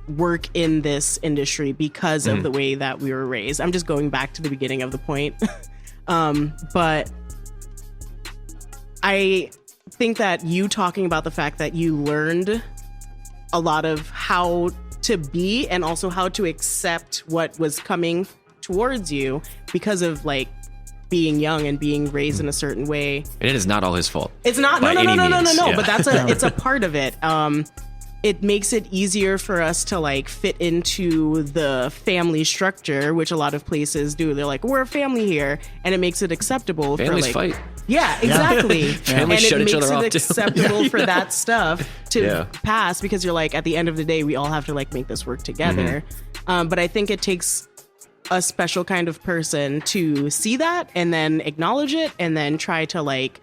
work in this industry because of the way that we were raised. I'm just going back to the beginning of the point. But I think that you talking about the fact that you learned a lot of how to be and also how to accept what was coming towards you because of like being young and being raised in a certain way. And it is not all his fault. It's not. No. Yeah. But it's a part of it. It makes it easier for us to like fit into the family structure, which a lot of places do. They're like, we're a family here, and it makes it acceptable. Families for like, fight. Yeah, exactly. Families and shut it each makes other off, it too. acceptable for that stuff to Yeah. pass because you're like, at the end of the day, we all have to like make this work together. But I think it takes a special kind of person to see that and then acknowledge it and then try to like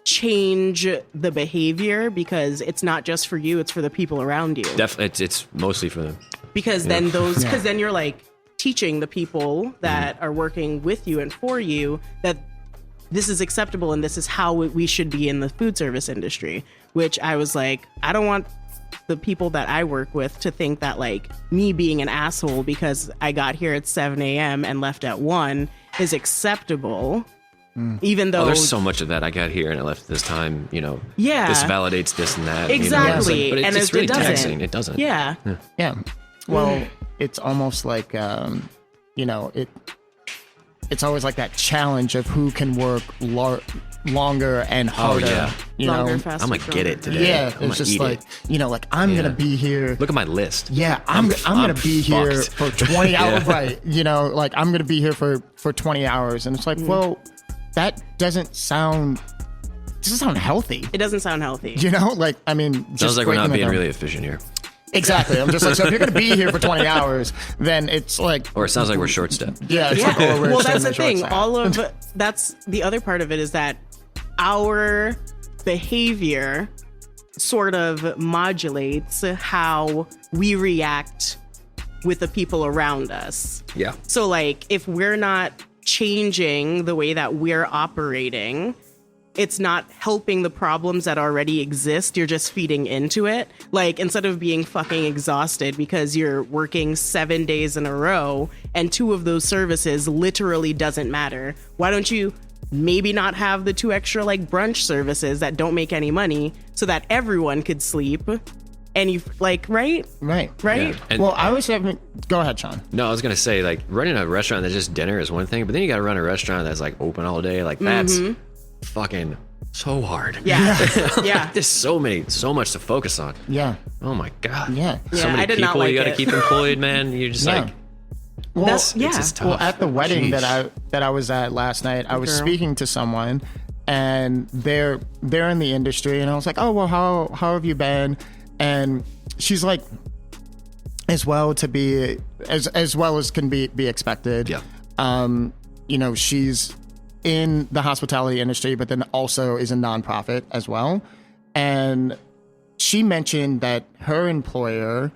change the behavior because it's not just for you, it's for the people around you. Definitely, it's mostly for them. Because then then you're like teaching the people that are working with you and for you that this is acceptable and this is how we should be in the food service industry, which I was like, I don't want the people that I work with to think that like me being an asshole because I got here at 7 a.m. and left at 1 is acceptable. Even though there's so much of that. I got here and I left this time, Yeah. this validates this and that. Exactly. But And it's it really doesn't. taxing. It doesn't. Yeah. Yeah. Well, it's almost like, it's always like that challenge of who can work longer and harder. yeah. Longer, know? faster, I'm going to get it today. Yeah, I'm gonna it's just eat like, it. I'm going to be here. Look at my list. Yeah, I'm going to be here fucked. for 20 hours. Right. Like I'm going to be here for 20 hours. And it's like, well, that doesn't sound healthy. It doesn't sound healthy. Like, I mean, just Sounds like we're not breaking it being down. really efficient here. Exactly. I'm just like, so if you're going to be here for 20 hours, then it's like, Or it sounds like we're short-stepped. yeah, it's like, oh, we're Well, that's the extremely thing. short-staffed. That's the other part of it is that our behavior sort of modulates how we react with the people around us. Yeah. So like if we're not changing the way that we're operating, it's not helping the problems that already exist. You're just feeding into it. Like instead of being fucking exhausted because you're working 7 days in a row and 2 of those services literally doesn't matter. Why don't you maybe not have the 2 extra like brunch services that don't make any money so that everyone could sleep? And you like, right? Right. Right? Yeah. And- Well, I was having, go ahead, Shawn. No, I was going to say, like, running a restaurant that's just dinner is one thing, but then you got to run a restaurant that's, like, open all day. Like, that's fucking so hard. Yeah. Yeah. There's so much to focus on. Yeah. Oh, my God. Yeah. So Yeah, many I did not people like you got to it. keep employed, man. You're just Yeah. like, Well, That's- yeah. it's just tough. Well, at the wedding Jeez. that I was at last night, I was Girl. speaking to someone, and they're in the industry, and I was like, "Oh, well, how have you been?" And she's like, "As well to be as well as can be expected." Yeah. She's in the hospitality industry, but then also is a nonprofit as well, and she mentioned that her employer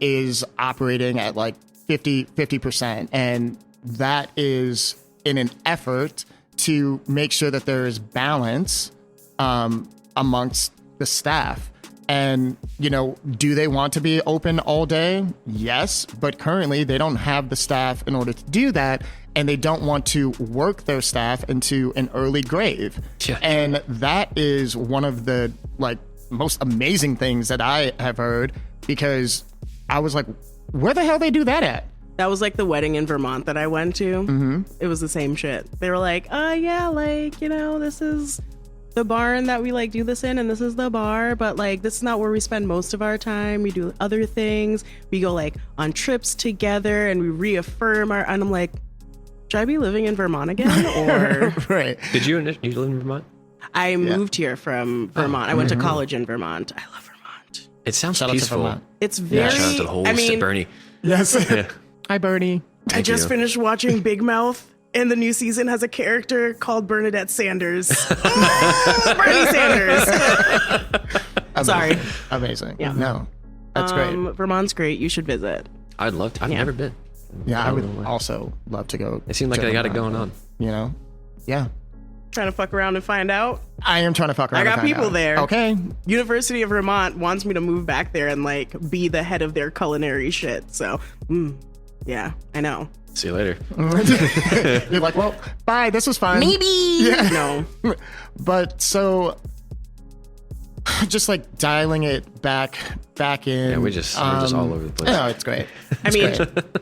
is operating at like 50%, and that is in an effort to make sure that there is balance amongst the staff. And, do they want to be open all day? Yes, but currently they don't have the staff in order to do that, and they don't want to work their staff into an early grave. Yeah. And that is one of the like most amazing things that I have heard, because I was like, where the hell they do that at? That was like the wedding in Vermont that I went to. Mm-hmm. It was the same shit. They were like, yeah, like, this is the barn that we like do this in, and this is the bar, but like this is not where we spend most of our time. We do other things. We go like on trips together and we reaffirm and I'm like, should I be living in Vermont again? Or Right. Did you live in Vermont? I moved here from Vermont. I went to college in Vermont. I love Vermont. It sounds Shout out to peaceful. Vermont. It's very, Shout out to the whole Bernie. Yes. Yeah. Hi, Bernie. I just finished watching Big Mouth, and the new season has a character called Bernadette Sanders. Bernie Sanders. Sorry. Amazing. Yeah. No, that's great. Vermont's great. You should visit. I'd love to. I've Yeah. never been. Yeah, I would know why. also love to go. It seems like to they got it Vermont, going on. Yeah. Trying to fuck around and find out. I am trying to fuck around. I got and find people out. there. Okay. University of Vermont wants me to move back there and like be the head of their culinary shit. So, yeah, I know. See you later. You're like, well, bye. This was fun. Maybe. Yeah. No. But so just like dialing it back in. Yeah, we're just all over the place. No, it's great. I mean,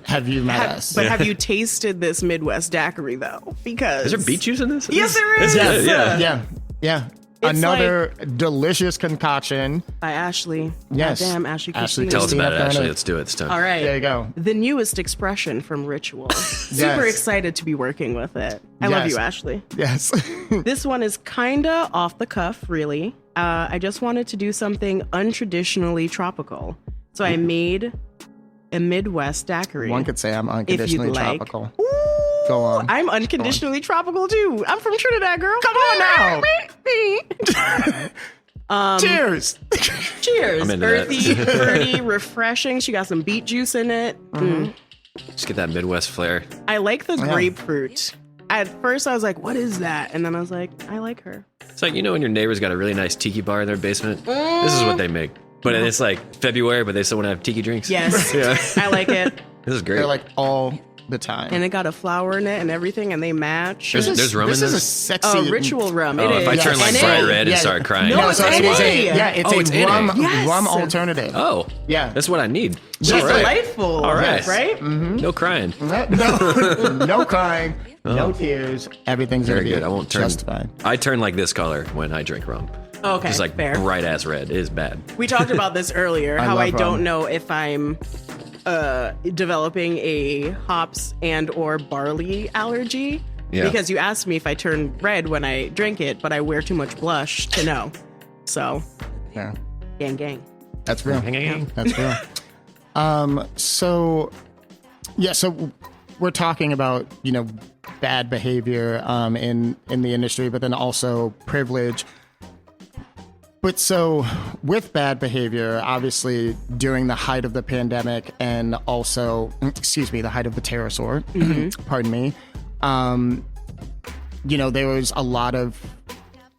Have you met us? but have you tasted this Midwest daiquiri though? Because Is there beet juice in this? Yes, there is. It's good, Yeah. It's Another delicious concoction. By Ashley. Yes. Damn, Ashley. Ashley, Christina. Tell us about it, Christina Ashley. Bennett. Let's do it. It's time. All right. There you go. The newest expression from Ritual. Super excited to be working with it. I love Yes. you, Ashley. Yes. This one is kinda off the cuff, really. I just wanted to do something untraditionally tropical. So I made a Midwest daiquiri. One could say I'm if unconditionally you'd like. tropical. Ooh, Go on. I'm unconditionally tropical too. I'm from Trinidad, girl. Come on now. Cheers. Cheers. I'm into that. Earthy, fruity, refreshing. She got some beet juice in it. Just get that Midwest flair. I like the grapefruit. At first, I was like, what is that? And then I was like, I like her. It's like, when your neighbor's got a really nice tiki bar in their basement. This is what they make. But it's like February, but they still want to have tiki drinks. Yes. Yeah. I like it. This is great. They're like all the time. And it got a flower in it and everything, and they match. There's rum in This is a this? sexy Ritual rum. Oh, It if I is. turn like And bright it- red and yeah. start crying. No, No, it's so it NA. is it's it's a rum, NA. Yes. rum alternative. Oh. Yeah. That's what I need. She's All right. delightful. All right. Right? No crying. No crying, no tears. Everything's Very gonna be good. I won't turn. just fine. I turn like this color when I drink rum. Okay, Just like fair. bright ass red. It is bad. We talked about this earlier, how love I don't rum. know if I'm developing a hops and or barley allergy. Yeah. Because you asked me if I turn red when I drink it, but I wear too much blush to know. So, Yeah, gang, gang. that's real. That's real. So we're talking about, bad behavior in the industry, but then also privilege. But so with bad behavior, obviously during the height of the pandemic and also, the height of the pterosaur, pardon me, there was a lot of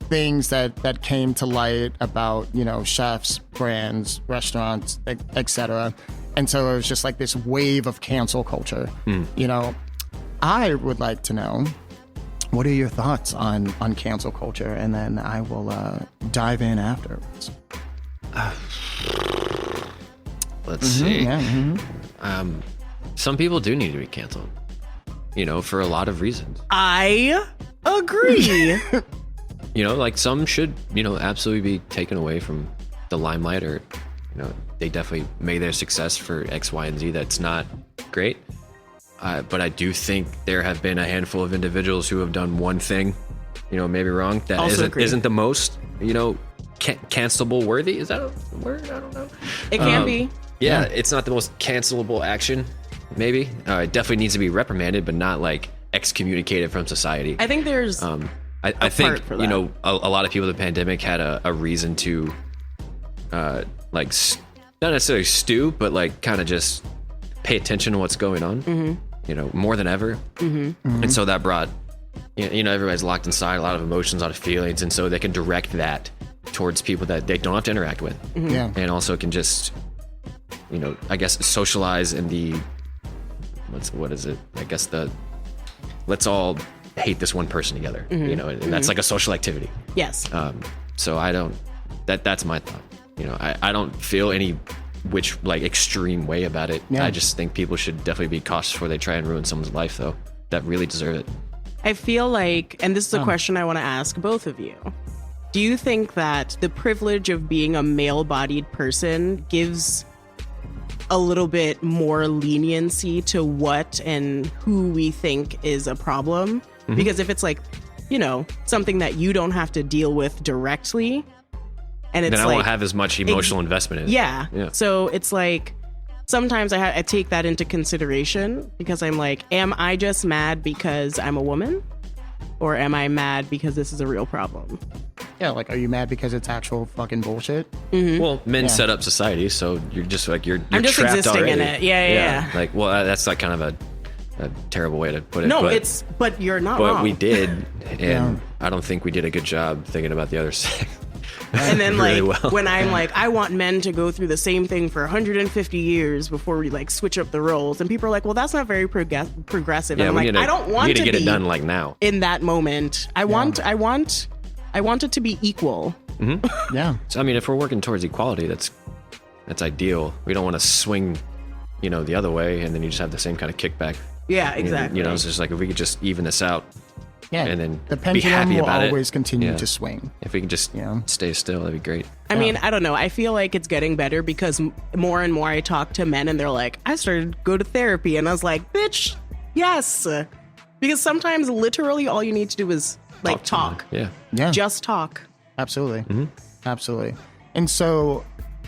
things that came to light about, chefs, brands, restaurants, etc. And so it was just like this wave of cancel culture. I would like to know, what are your thoughts on cancel culture? And then I will dive in afterwards. Let's see. Yeah. Some people do need to be canceled. For a lot of reasons. I agree. Like some should, absolutely be taken away from the limelight, or, they definitely made their success for X, Y, and Z. That's not great. But I do think there have been a handful of individuals who have done one thing, maybe wrong, that Also agree. isn't the most, cancelable worthy. Is that a word? I don't know. It can be. Yeah, it's not the most cancelable action, maybe. It definitely needs to be reprimanded, but not like excommunicated from society. I think there's I think, for that. a lot of people in the pandemic had a reason to, not necessarily stew, but like kind of just pay attention to what's going on, more than ever. And so that brought, everybody's locked inside, a lot of emotions, a lot of feelings. And so they can direct that towards people that they don't have to interact with. Yeah. And also can just, I guess socialize in the, what is it? I guess let's all hate this one person together, and that's like a social activity. yes. So that's my thought. I don't feel any extreme way about it. Yeah. I just think people should definitely be cautious before they try and ruin someone's life, though, that really deserve it. I feel like, and this is a question I want to ask both of you. Do you think that the privilege of being a male-bodied person gives a little bit more leniency to what and who we think is a problem? Because if it's like, something that you don't have to deal with directly, and it's Then I like, won't have as much emotional investment in it. yeah. Yeah. So it's like, sometimes I take that into consideration because I'm like, am I just mad because I'm a woman? Or am I mad because this is a real problem? Yeah, like, are you mad because it's actual fucking bullshit? Well, men set up society, so you're just like you're I'm just trapped existing already. in it. Yeah. Like, well, that's like kind of a terrible way to put it. No, but, but you're not but wrong. we did, and I don't think we did a good job thinking about the other sex. And then really like well. when I'm like, I want men to go through the same thing for 150 years before we like switch up the roles, and people are like, well, that's not very progressive. Yeah, and I'm we like, need to, I don't we want need to to get be it done like now. in that moment. I want it to be equal. Yeah. So I mean, if we're working towards equality, that's ideal. We don't want to swing, the other way, and then you just have the same kind of kickback. Yeah, exactly. It's just like if we could just even this out, Yeah. and then the be pendulum happy will about always it. continue Yeah. to swing. If we can just stay still, that'd be great. I mean, I don't know. I feel like it's getting better because more and more I talk to men and they're like, I started to go to therapy. And I was like, bitch, yes. Because sometimes literally all you need to do is like talk. Yeah. Yeah. Just talk. Absolutely. Absolutely. And so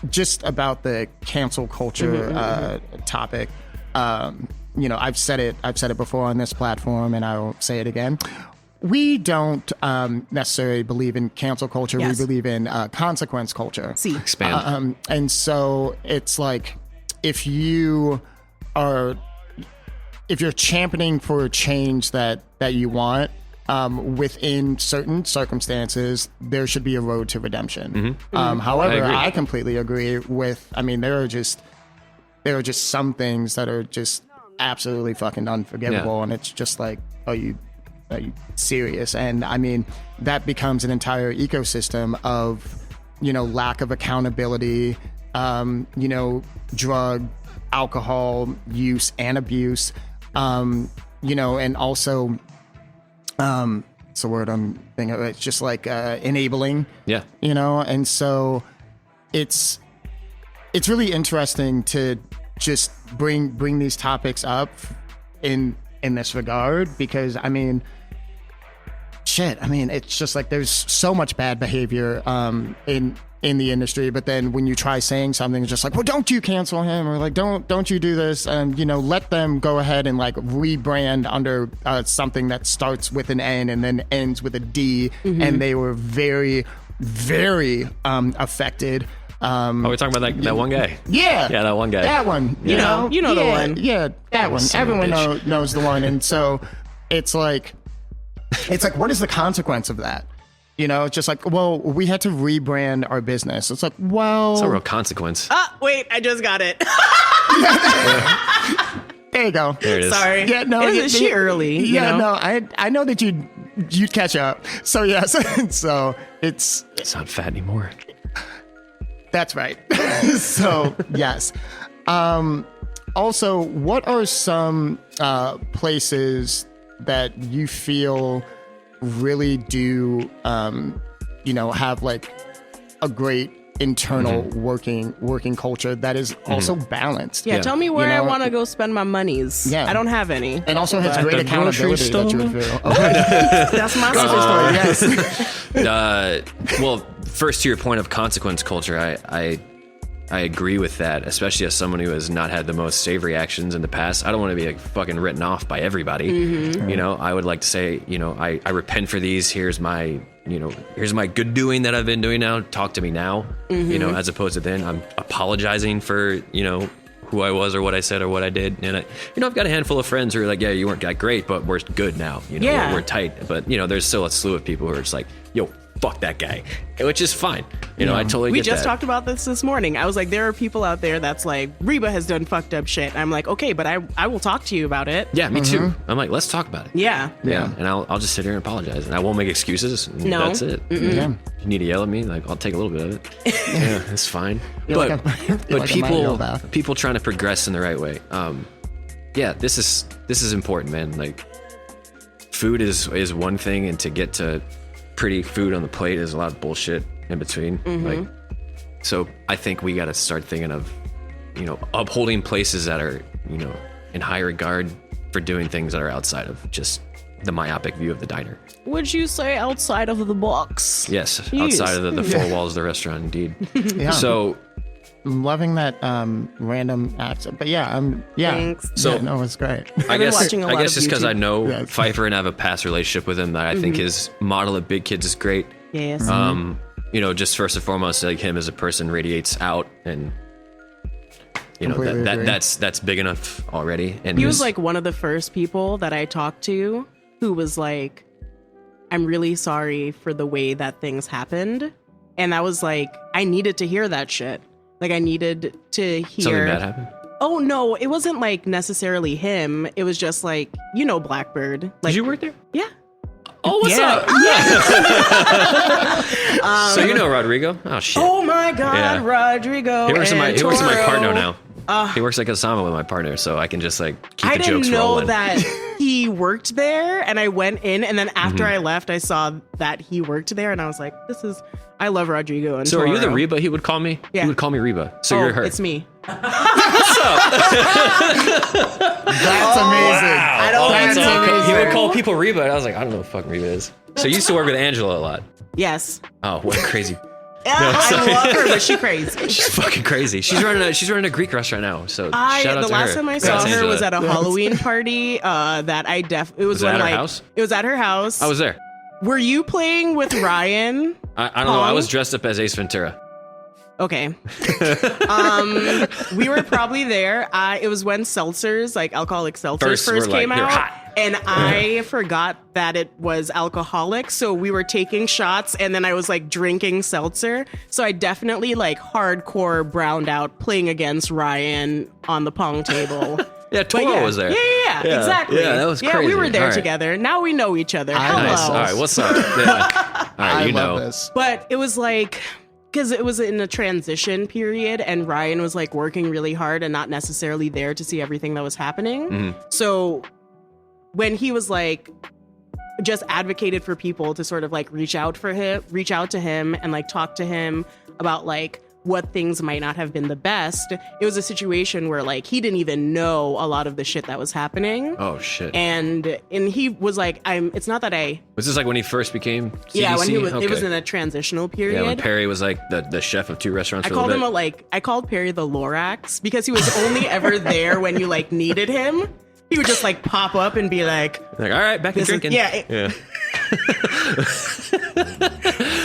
just about the cancel culture topic, I've said it before on this platform and I'll say it again. We don't necessarily believe in cancel culture. Yes. We believe in consequence culture. See. Expand. And so it's like if you're championing for a change that you want, within certain circumstances, there should be a road to redemption. However, I completely agree with. I mean, there are just some things that are just absolutely fucking unforgivable, and it's just like, are you serious? And I mean, that becomes an entire ecosystem of, lack of accountability, drug, alcohol use and abuse, and also. It's a word I'm thinking of. It's just like enabling. Yeah. And so it's really interesting to just bring these topics up in this regard because I mean, it's just like there's so much bad behavior in the industry, but then when you try saying something, it's just like, well, don't you cancel him, or like, don't you do this, and let them go ahead and like rebrand under something that starts with an N and then ends with a D, and they were very, very affected. We're talking about that one guy. Yeah, that one guy. That one. You know the one. Yeah, that one. Everyone knows the one, and so it's like, what is the consequence of that? It's just like, well, we had to rebrand our business. It's like, well... It's a real consequence. Wait, I just got it. There you go. There it is. Sorry. Yeah, no, Isn't she early? Yeah, no, I know that you'd catch up. So, yes. So, it's not fat anymore. That's right. So, yes. Also, what are some places that you feel really do have like a great internal working culture that is also balanced? Yeah, tell me where I want to go spend my monies. Yeah. I don't have any. And also has great accountability that you would feel. That's my story. Yes. Well, first to your point of consequence culture, I agree with that, especially as someone who has not had the most savory actions in the past. I don't want to be like fucking written off by everybody. I would like to say, I repent for these. Here's my good doing that I've been doing now. Talk to me now, as opposed to then I'm apologizing for, who I was or what I said or what I did. And I've got a handful of friends who are like, yeah, you weren't that great, but we're good now. We're tight. But, there's still a slew of people who are just like, yo, fuck that guy, which is fine. I totally get that. We just talked about this morning. I was like, there are people out there that's like, Reba has done fucked up shit. I'm like, okay, but I will talk to you about it. Yeah, me too. I'm like, let's talk about it. Yeah. And I'll just sit here and apologize, and I won't make excuses. No. That's it. Yeah. If you need to yell at me, like, I'll take a little bit of it. Yeah, it's fine. You're But people trying to progress in the right way. This is important, man. Like, food is one thing, and to get to pretty food on the plate is a lot of bullshit in between. Like, so I think we got to start thinking of, upholding places that are, in high regard for doing things that are outside of just the myopic view of the diner. Would you say outside of the box? Yes, outside of the four walls of the restaurant, indeed. Yeah. So I'm loving that random accent, but yeah, Thanks. So no, it's great. I guess just because YouTube. I know Yes. Pfeiffer and I have a past relationship with him that I think his model of Big Kids is great. Yes. Just first and foremost, like, him as a person radiates out, and Completely agree. that's big enough already. And He was like one of the first people that I talked to who was like, I'm really sorry for the way that things happened. And I was like, I needed to hear that shit. Like, I needed to hear. something bad happened. Oh, no, it wasn't like necessarily him. It was just like, Blackbird. Like, Did you work there? Yeah. Oh, what's up? So you know Rodrigo? Oh shit. Oh my God, Yeah. Rodrigo. He works in my Toro. partner now. He works like Osama with my partner, so I can just like keep I the jokes didn't know rolling. that he worked there, and I went in, and then after I left, I saw that he worked there, and I was like, I love Rodrigo. And So are you the Toro. Reba he would call me? Yeah. He would call me Reba. So you're her. It's me. That's amazing. I don't That's know. amazing. He would call people Reba, and I was like, I don't know what fucking Reba is. So you used to work with Angela a lot. Yes. Oh, what crazy. I love her, but she's crazy. She's fucking crazy. She's running a Greek restaurant now. So shout out The to her. last time I saw Congrats, her Angela. was at a Halloween party. It was Was it when at her like house? it was at her house. I was there. Were you playing with Ryan? I don't know. I Pong? was dressed up as Ace Ventura. Okay. We were probably there. It was when seltzers, like alcoholic seltzers, first were came like, they're out. hot. And I forgot that it was alcoholic. So we were taking shots and then I was like drinking seltzer. So I definitely like hardcore browned out playing against Ryan on the Pong table. Yeah, Toro was there. Yeah, exactly. Yeah, that was Yeah, crazy. we were there All right. together. Now we know each other. Hello. Nice. All right, what's up? Yeah. All right, I you love know. this. But it was like, because it was in a transition period and Ryan was like working really hard and not necessarily there to see everything that was happening. Mm-hmm. So when he was like, just advocated for people to sort of like reach out to him and like talk to him about like what things might not have been the best. It was a situation where like he didn't even know a lot of the shit that was happening. Oh shit. And he was like, it's not that I Was this like when he first became CDC? yeah, when he was Okay. it was in a transitional period. Yeah, when Perry was like the chef of 2 restaurants I for a called little him bit. I called Perry the Lorax because he was only ever there when you like needed him. He would just like pop up and be like, Like, all right, back to This is- drinking. yeah. Yeah.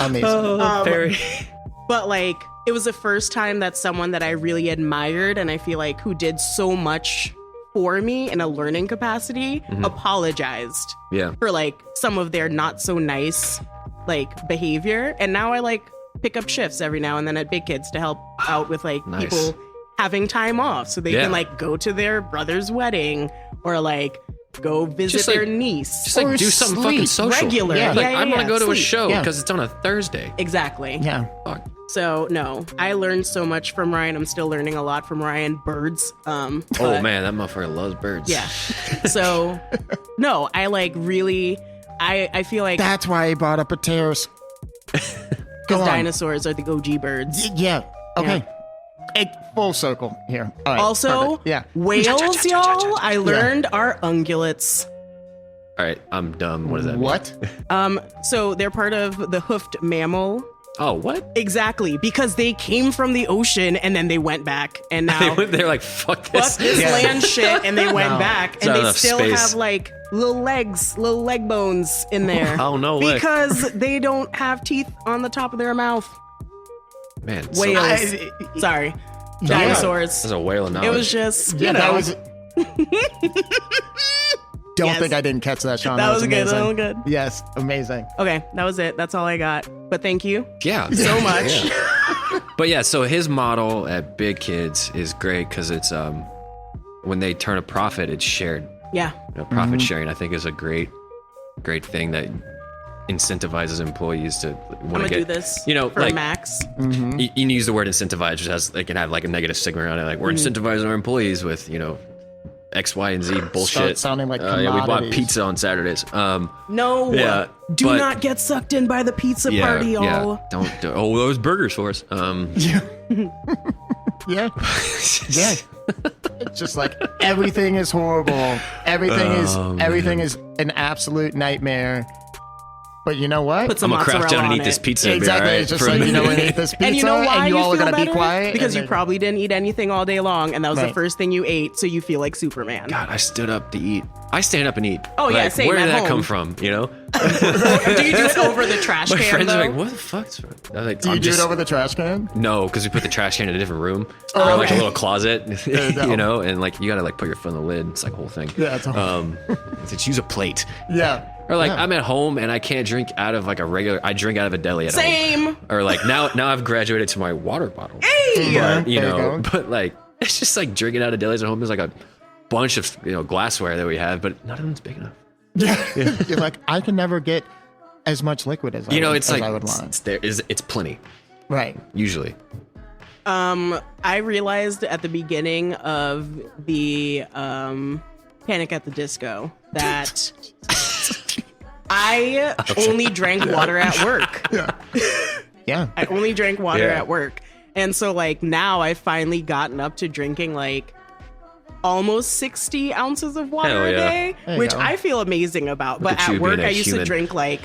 Amazing. Perry. but like it was the first time that someone that I really admired and I feel like who did so much for me in a learning capacity apologized Yeah. for like some of their not so nice like behavior. And now I like pick up shifts every now and then at Big Kids to help out with like Nice. people having time off so they Yeah. can like go to their brother's wedding or like go visit Just, like- their niece. Just like Or do something sleep. fucking social. Regular. Yeah. Like, Yeah, I want to go to a sleep. show Yeah. because it's on a Thursday. Exactly. Yeah. Fuck. So no, I learned so much from Ryan. I'm still learning a lot from Ryan. Birds. Oh but- man, that motherfucker loves birds. Yeah. So no, I like really. I feel like That's why he brought up a tears. Go on. dinosaurs are the OG birds. Yeah. Okay. Full circle here. All right. Also, perfect. Yeah. whales, y'all. I learned are ungulates. All right, I'm dumb. What does that mean? What? So they're part of the hoofed mammal. Oh, what? Exactly, because they came from the ocean and then they went back, and They now went there like, fuck this. fuck this Yeah. land shit, and they went back, It's and not they enough still space. have like little leg bones in there. Oh, no way. Because they don't have teeth on the top of their mouth. Man, so- Whales. Sorry, dinosaurs. That's a whale of knowledge. It was just Yeah, you know. that was. Don't Yes. think I didn't catch that, Shawn. That was good, amazing. that was good. Yes, amazing. Okay, that was it. That's all I got. But thank you Yeah. so much. Yeah. But yeah, so his model at Big Kids is great because it's when they turn a profit, it's shared. Yeah. You know, profit sharing, I think, is a great thing that incentivizes employees to want I'm gonna to do get. this You know, for like Max. you use the word incentivize, which has like can have like a negative stigma around it. Like we're incentivizing our employees with X, Y, and Z bullshit. Start sounding like yeah, we bought commodities. pizza on Saturdays. No. Yeah, Do but- not get sucked in by the pizza party, y'all. yeah. Don't. Oh, those burgers for us. Yeah. Yeah. Yeah. It's just like everything is horrible. Everything is an absolute nightmare. But you know what? Put some I'm gonna craft mozzarella down and on eat this it. pizza. Exactly. Right? It's just like, you know, when you eat this pizza And you know why you all are feel going to be better? quiet. Because and you probably didn't eat anything all day long, and that was the Right. first thing you ate, so you feel like Superman. God, I stood up to eat. I stand up and eat. Oh, yeah, Like, same, Where did at that home. come from? You know, Do you do it over the trash my can, friends though? are like, "What the fuck's?" I'm like, Do you I'm do just it over the trash can? no, because we put the trash can in a different room, or like a little closet, no. you know, and like you gotta like put your foot on the lid. It's like a whole thing. Yeah, it's a whole- Just use a plate. Yeah. Or like Yeah. I'm at home and I can't drink out of like a regular. I drink out of a deli at home. Same. Or like now I've graduated to my water bottle. Yeah, You there know, go. but like it's just like drinking out of delis at home. There's like a bunch of glassware that we have, but none of them's big enough. You're like, I can never get as much liquid as it's like I would want. it's plenty Right. usually. I realized at the beginning of the Panic at the Disco that I only drank water at work. Yeah. I only drank water Yeah. at work. And so like now I've finally gotten up to drinking like almost 60 ounces of water Hell a yeah. day, There you which go. I feel amazing about. Look But at you at work, being a I used human. to drink like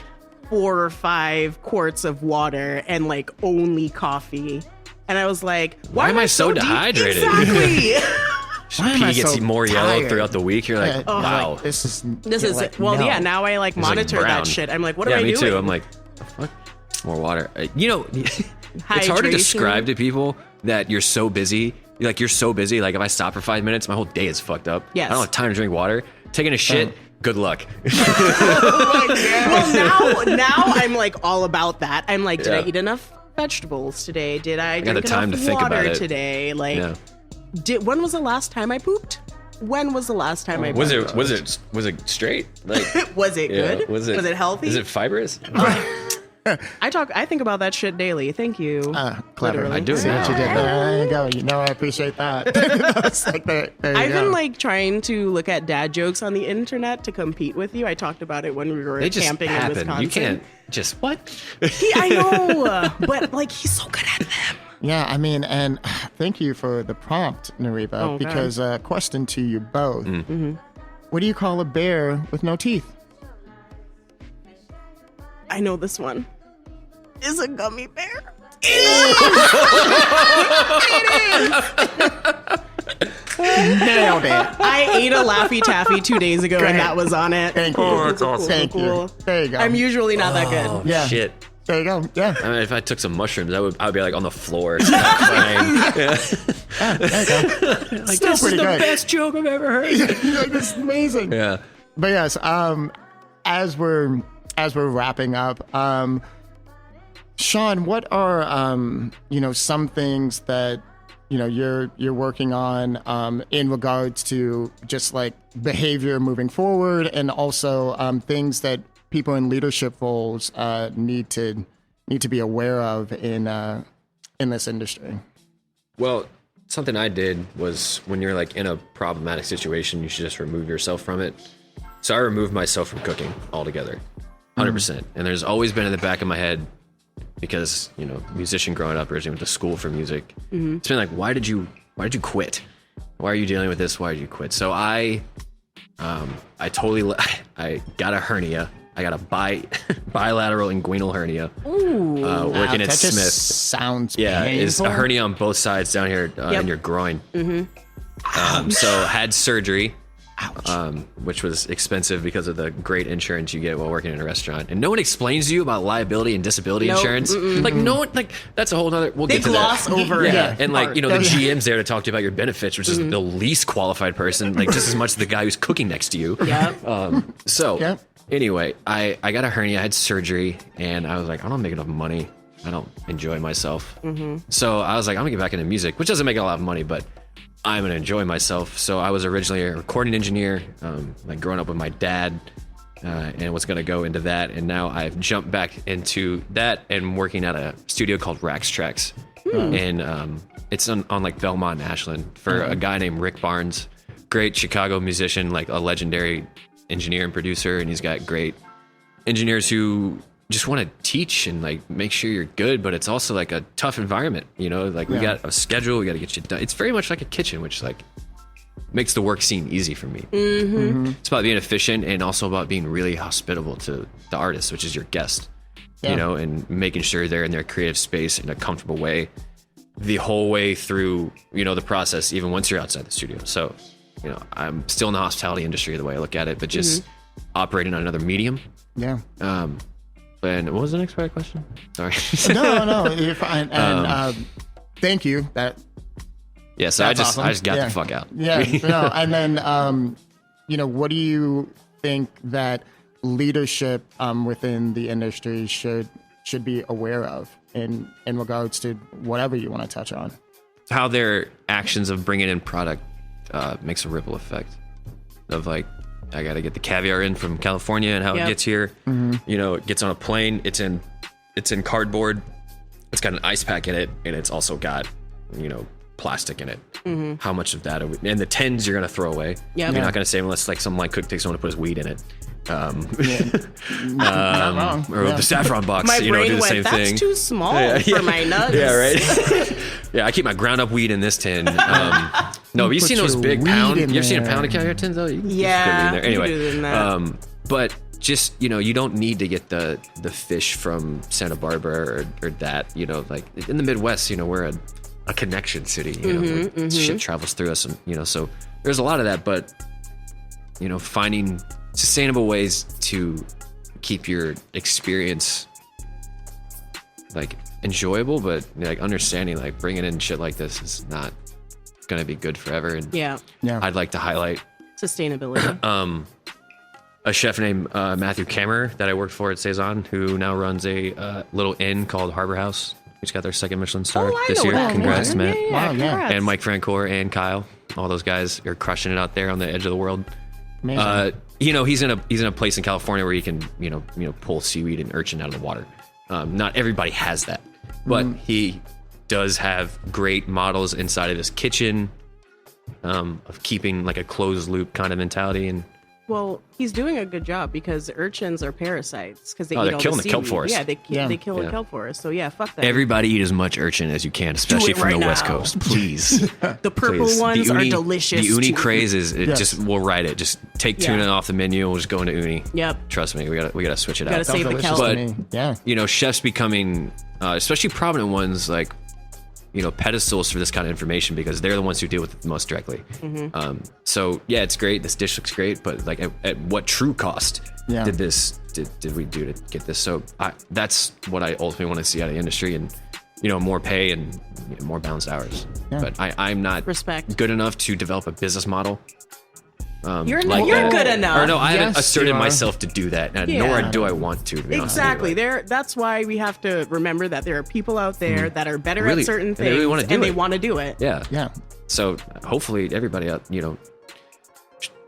4 or 5 quarts of water and like only coffee. And I was like, why am I so deep? dehydrated? Exactly. Why am I Pee gets so more yellow tired? throughout the week. You're like, Yeah, wow. like, this is Well, no. yeah, now I like It's like monitor brown. that shit. I'm like, what yeah, am I me doing? too. I'm like, the fuck? More water. It's hard to Hydration. describe to people that you're so busy. You're so busy. Like if I stop for 5 minutes, my whole day is fucked up. Yes. I don't have time to drink water. Taking a shit. Good luck. Well, now I'm like all about that. I'm like, did I Yeah. eat enough vegetables today? Did I got drink the time enough to think water about it. today? Like, Yeah. when was the last time I pooped? When was the last time I pooped? Was it straight? Like Was it yeah, good? Was it healthy? Is it fibrous? I think about that shit daily. Thank you. Clever. Literally. I do See what you now. did there. You know, I appreciate that. That's like there you I've go. been like trying to look at dad jokes on the internet to compete with you. I talked about it when we were They just camping in happen. Wisconsin. You can't just what? I know, but like he's so good at them. Yeah, I mean, and thank you for the prompt, Nariba, Oh, God. because question to you both. Mm-hmm. What do you call a bear with no teeth? I know this one. Is a gummy bear. Nailed it. I ate a Laffy Taffy 2 days ago, and that was on it. Thank you. Oh, that's awesome. Thank you. There you go. I'm usually not that good. yeah. Shit. There you go. Yeah. I mean, if I took some mushrooms, I would be like on the floor. crying. There you go. Like, Still this pretty is the good. best joke I've ever heard. Like, this is amazing. Yeah. But yes, as we're wrapping up, Shawn, what are some things that you're working on in regards to just like behavior moving forward, and also things that people in leadership roles need to be aware of in this industry? Well, something I did was when you're like in a problematic situation, you should just remove yourself from it. So I removed myself from cooking altogether, 100%. And there's always been in the back of my head, because musician growing up, originally went to school for music. It's been like, why did you quit? Why are you dealing with this? Why did you quit? So I got a hernia. I got a bilateral inguinal hernia. Working at that just Smith. sounds Yeah, painful. it's a hernia on both sides down here in your groin. So had surgery, which was expensive because of the great insurance you get while working in a restaurant. And no one explains to you about liability and disability Nope, insurance. Like no one, like that's a whole nother. We'll They get to gloss that. over Yeah, it. and like the Yeah. GM's there to talk to you about your benefits, which is the least qualified person, like just as much as the guy who's cooking next to you. Yeah. So Yep. anyway, I got a hernia, I had surgery, and I was like, I don't make enough money. I don't enjoy myself. So I was like, I'm gonna get back into music, which doesn't make a lot of money, but I'm gonna enjoy myself. So I was originally a recording engineer, like growing up with my dad, and was gonna go into that. And now I've jumped back into that and working at a studio called Rax Tracks. And it's on like Belmont and Ashland for a guy named Rick Barnes, great Chicago musician, like a legendary engineer and producer. And he's got great engineers who just want to teach and like make sure you're good, but it's also like a tough environment, like we got a schedule, we got to get shit done. It's very much like a kitchen, which like makes the work scene easy for me. It's about being efficient and also about being really hospitable to the artist, which is your guest, and making sure they're in their creative space in a comfortable way the whole way through, the process, even once you're outside the studio. So, I'm still in the hospitality industry the way I look at it, but just operating on another medium. Yeah. And what was the next part of the question? Sorry. No, you're fine. And thank you. Yeah, so That's I just got awesome. the fuck out. Yeah. No, and then what do you think that leadership within the industry should be aware of in regards to whatever you want to touch on? How their actions of bringing in product makes a ripple effect of like I got to get the caviar in from California and how it gets here. You know, it gets on a plane. It's in cardboard. It's got an ice pack in it, and it's also got, you know, plastic in it. How much of that are we, and the tins you're gonna throw away. You're not gonna save unless like some line cook takes someone to put his weed in it. Not wrong. Or the saffron box, My you know, brain do the went, same that's thing. too small for my nuts. Yeah, right. Yeah, I keep my ground up weed in this tin. No, but you've seen those big pound. You ever seen a pound of caviar tins though? You can just put it in there. you Anyway, can do it in that. but just, you know, you don't need to get the fish from Santa Barbara or that, you know, like in the Midwest, you know, we're a connection city, you know, where shit travels through us, and, you know, so there's a lot of that, but, you know, finding sustainable ways to keep your experience like enjoyable, but like understanding, like bringing in shit like this is not going to be good forever. And I'd like to highlight Sustainability. A chef named Matthew Kammerer that I worked for at Saison, who now runs a little inn called Harbor House, which got their second Michelin star this year. Congrats, Matt. Congrats. And Mike Francoeur and Kyle. All those guys are crushing it out there on the edge of the world. You know, he's in a place in California where you can, you know, pull seaweed and urchin out of the water. Not everybody has that, but he does have great models inside of his kitchen of keeping like a closed loop kind of mentality. And well, he's doing a good job because urchins are parasites because they eat they're all killing the the kelp seaweed. forest. Yeah, they kill the kelp forest. So yeah, fuck that. everybody eat as much urchin as you can, especially from right the West now. Coast, please. The purple Please. ones The are uni, delicious. The uni too. craze is just we'll ride it. Just take tuna off the menu. We'll just go into uni. Yep. Trust me, we gotta switch it Gotta out. save the kelp. But you know, chefs becoming, especially prominent ones, like, you know, pedestals for this kind of information because they're the ones who deal with it the most directly. So yeah, it's great. This dish looks great, but like at what true cost did we do to get this? So that's what I ultimately want to see out of the industry, and, you know, more pay and, you know, more balanced hours. But I'm not good enough to develop a business model. You're good enough. Or no, I haven't Yes, asserted you are. myself to do that, nor do I want to be honest with you. That's why we have to remember that there are people out there that are better Really- at certain and they things, really wanna do and they it. want to do it. Yeah. So hopefully everybody out, you know,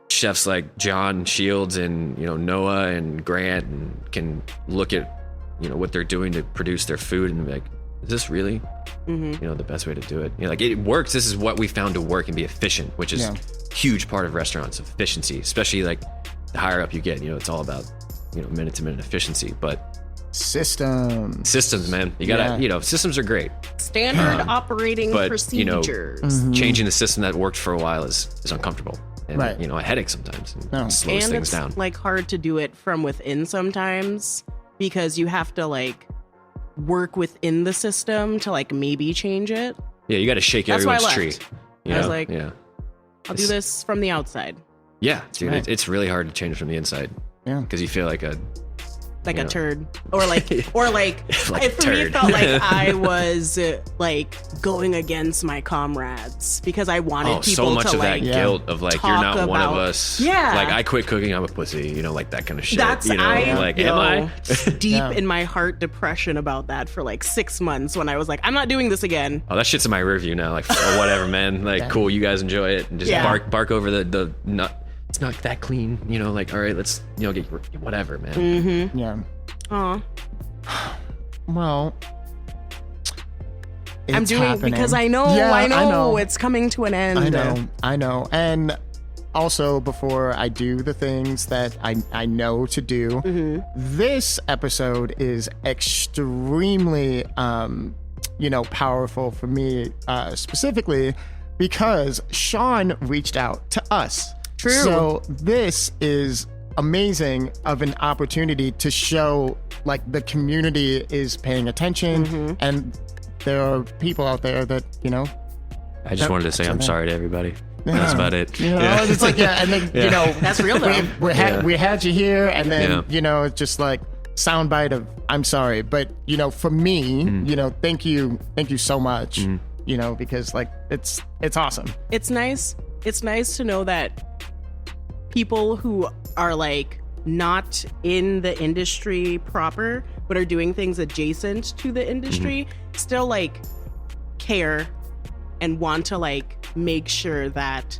chefs like John Shields and, you know, Noah and Grant can look at, you know, what they're doing to produce their food and be like, is this really, you know, the best way to do it? You know, like, it works. This is what we found to work and be efficient, which is a huge part of restaurants, efficiency, especially like the higher up you get, you know, it's all about, you know, minute to minute efficiency, but systems, man, you gotta, you know, systems are great. Standard operating But, procedures. you know, changing the system that worked for a while is uncomfortable. And, you know, a headache sometimes. And slows and things it's down. like hard to do it from within sometimes because you have to like work within the system to like maybe change it. Yeah, you got to shake That's why I everyone's left. tree. You I was know? like, I'll do this from the outside. Yeah, dude, right. it's really hard to change it from the inside. Yeah. Because you feel like a Like you a know. turd, or like Like a for me, it turd. felt like I was like going against my comrades because I wanted people so much to of like that guilt of like, you're talk not one of about- us. Yeah. Like, I quit cooking, I'm a pussy, you know, like that kind of shit. That's you know, like, am I? deep in my heart depression about that for like 6 months when I was like, I'm not doing this again. Oh, that shit's in my review now. Like, oh, whatever, man. Like, cool, you guys enjoy it, and just bark over the nut. It's not that clean, you know. Like, all right, let's, you know, get whatever, man. Yeah. Aw. Well, I'm it's doing happening. because I know it's coming to an end. I know. And also, before I do the things that I know to do, this episode is extremely, powerful for me specifically because Shawn reached out to us. True. So this is amazing of an opportunity to show like the community is paying attention and there are people out there that, you know. I just wanted to say I'm sorry to everybody. That's about it. You know, it's like, and then, you know, That's real though. we had you here, and then, you know, it's just like soundbite of I'm sorry. But, you know, for me, you know, thank you so much, you know, because like it's awesome. It's nice. It's nice to know that people who are like not in the industry proper, but are doing things adjacent to the industry, still like care and want to like make sure that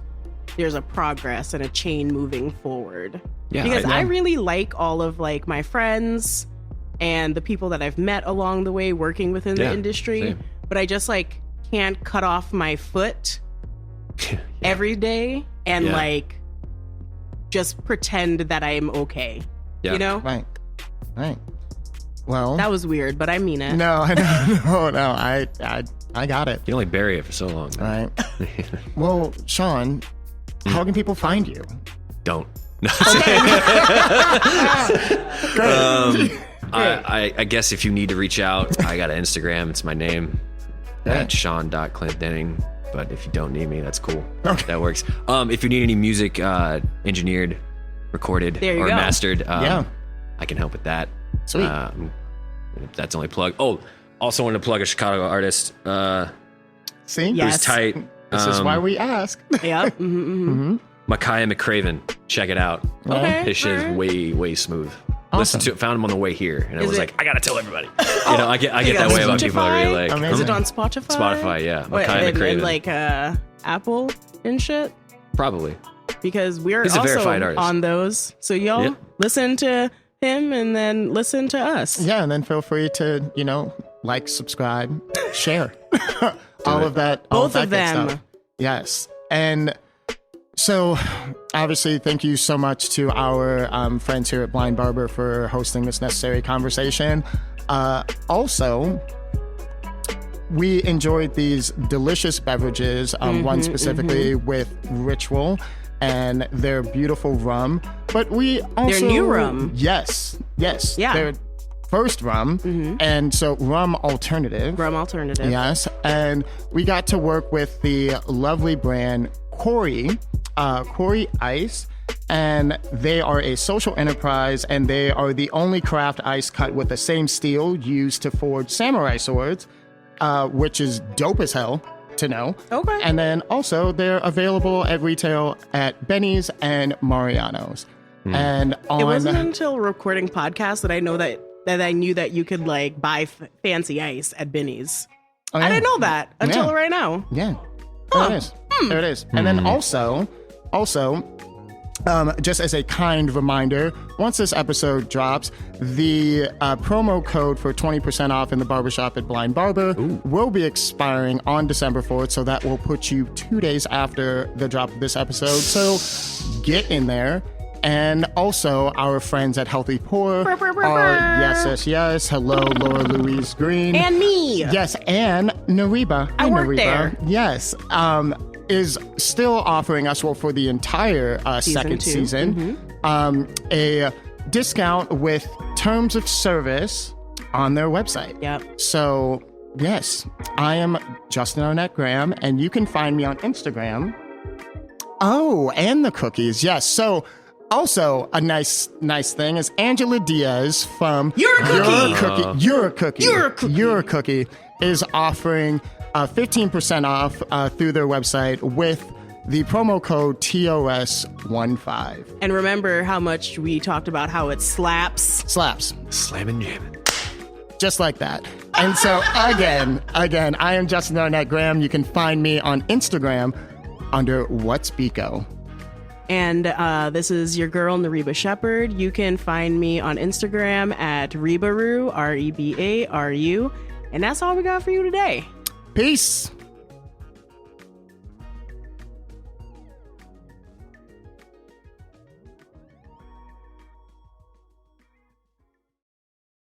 there's a progress and a chain moving forward. Yeah, because I I really like all of like my friends and the people that I've met along the way working within the industry, same. but I just like can't cut off my foot every day and like just pretend that I am okay. Yeah. You know? Right. Well, That was weird, but I mean it. no, I got it. You can only bury it for so long. All right. Well, Shawn, how can people find you? Don't. Great. I guess if you need to reach out, I got an Instagram. It's my name at Shawn.Clintonning. But if you don't need me, that's cool. Okay. That works. If you need any music engineered, recorded, There you or go. mastered, Yeah. I can help with that. Sweet. That's the only plug. Oh, also wanted to plug a Chicago artist See? Yeah. who's Yes. tight. This is why we ask. Yep. Micaiah McCraven. Check it out. Okay. His shit is alright. way smooth. Awesome. Listened to it, found him on the way here, and I Is was it- like, I gotta tell everybody. You know, I get You that got way about people I really like. Amazing. Is it on Spotify? Spotify, yeah. Wait, Micaiah and McCraven. like Apple and shit? Probably. Because we're He's a also verified artist. on those. So y'all Yeah. listen to him and then listen to us. Yeah, and then feel free to, like, subscribe, share. all of that. all Both that of good them. stuff. Yes. And so, obviously, thank you so much to our friends here at Blind Barber for hosting this necessary conversation. Also, we enjoyed these delicious beverages, one specifically with Ritual and their beautiful rum. But we also... new rum. Yes. Yeah. Their first rum. And so rum alternative. Rum alternative. Yes, and we got to work with the lovely brand Corey Ice, and they are a social enterprise, and they are the only craft ice cut with the same steel used to forge samurai swords, which is dope as hell to know. Okay. And then also they're available at retail at Benny's and Mariano's. And on It wasn't until recording podcasts that I know that I knew that you could like buy fancy ice at Benny's. Oh, I yeah. didn't know that until Yeah. right now. Yeah, there it is. There it is. And then also, just as a kind reminder, once this episode drops, the promo code for 20% off in the barbershop at Blind Barber will be expiring on December 4th. So that will put you 2 days after the drop of this episode. So get in there. And also, our friends at Healthy Pour are yes. Hello, Laura Louise Green. And me. Yes, and Nariba. I Hi, work Nariba. there. Yes, is still offering us, well, for the entire second two. season, a discount with terms of service on their website. Yep. So, yes, I am Justin Arnett Graham, and you can find me on Instagram. Oh, and the cookies. Yes. So, also a nice thing is Angela Diaz from You're a Cookie. You're a Cookie. You're a Cookie. You're a Cookie is offering 15% off through their website with the promo code TOS15. And remember how much we talked about how it slaps. Slaps. Slamming jamming. Just like that. And so again, I am Justin Arnett Graham. You can find me on Instagram under What's Beco. And this is your girl, Nariba Shepherd. You can find me on Instagram at Rebaru, Rebaru. And that's all we got for you today. Peace.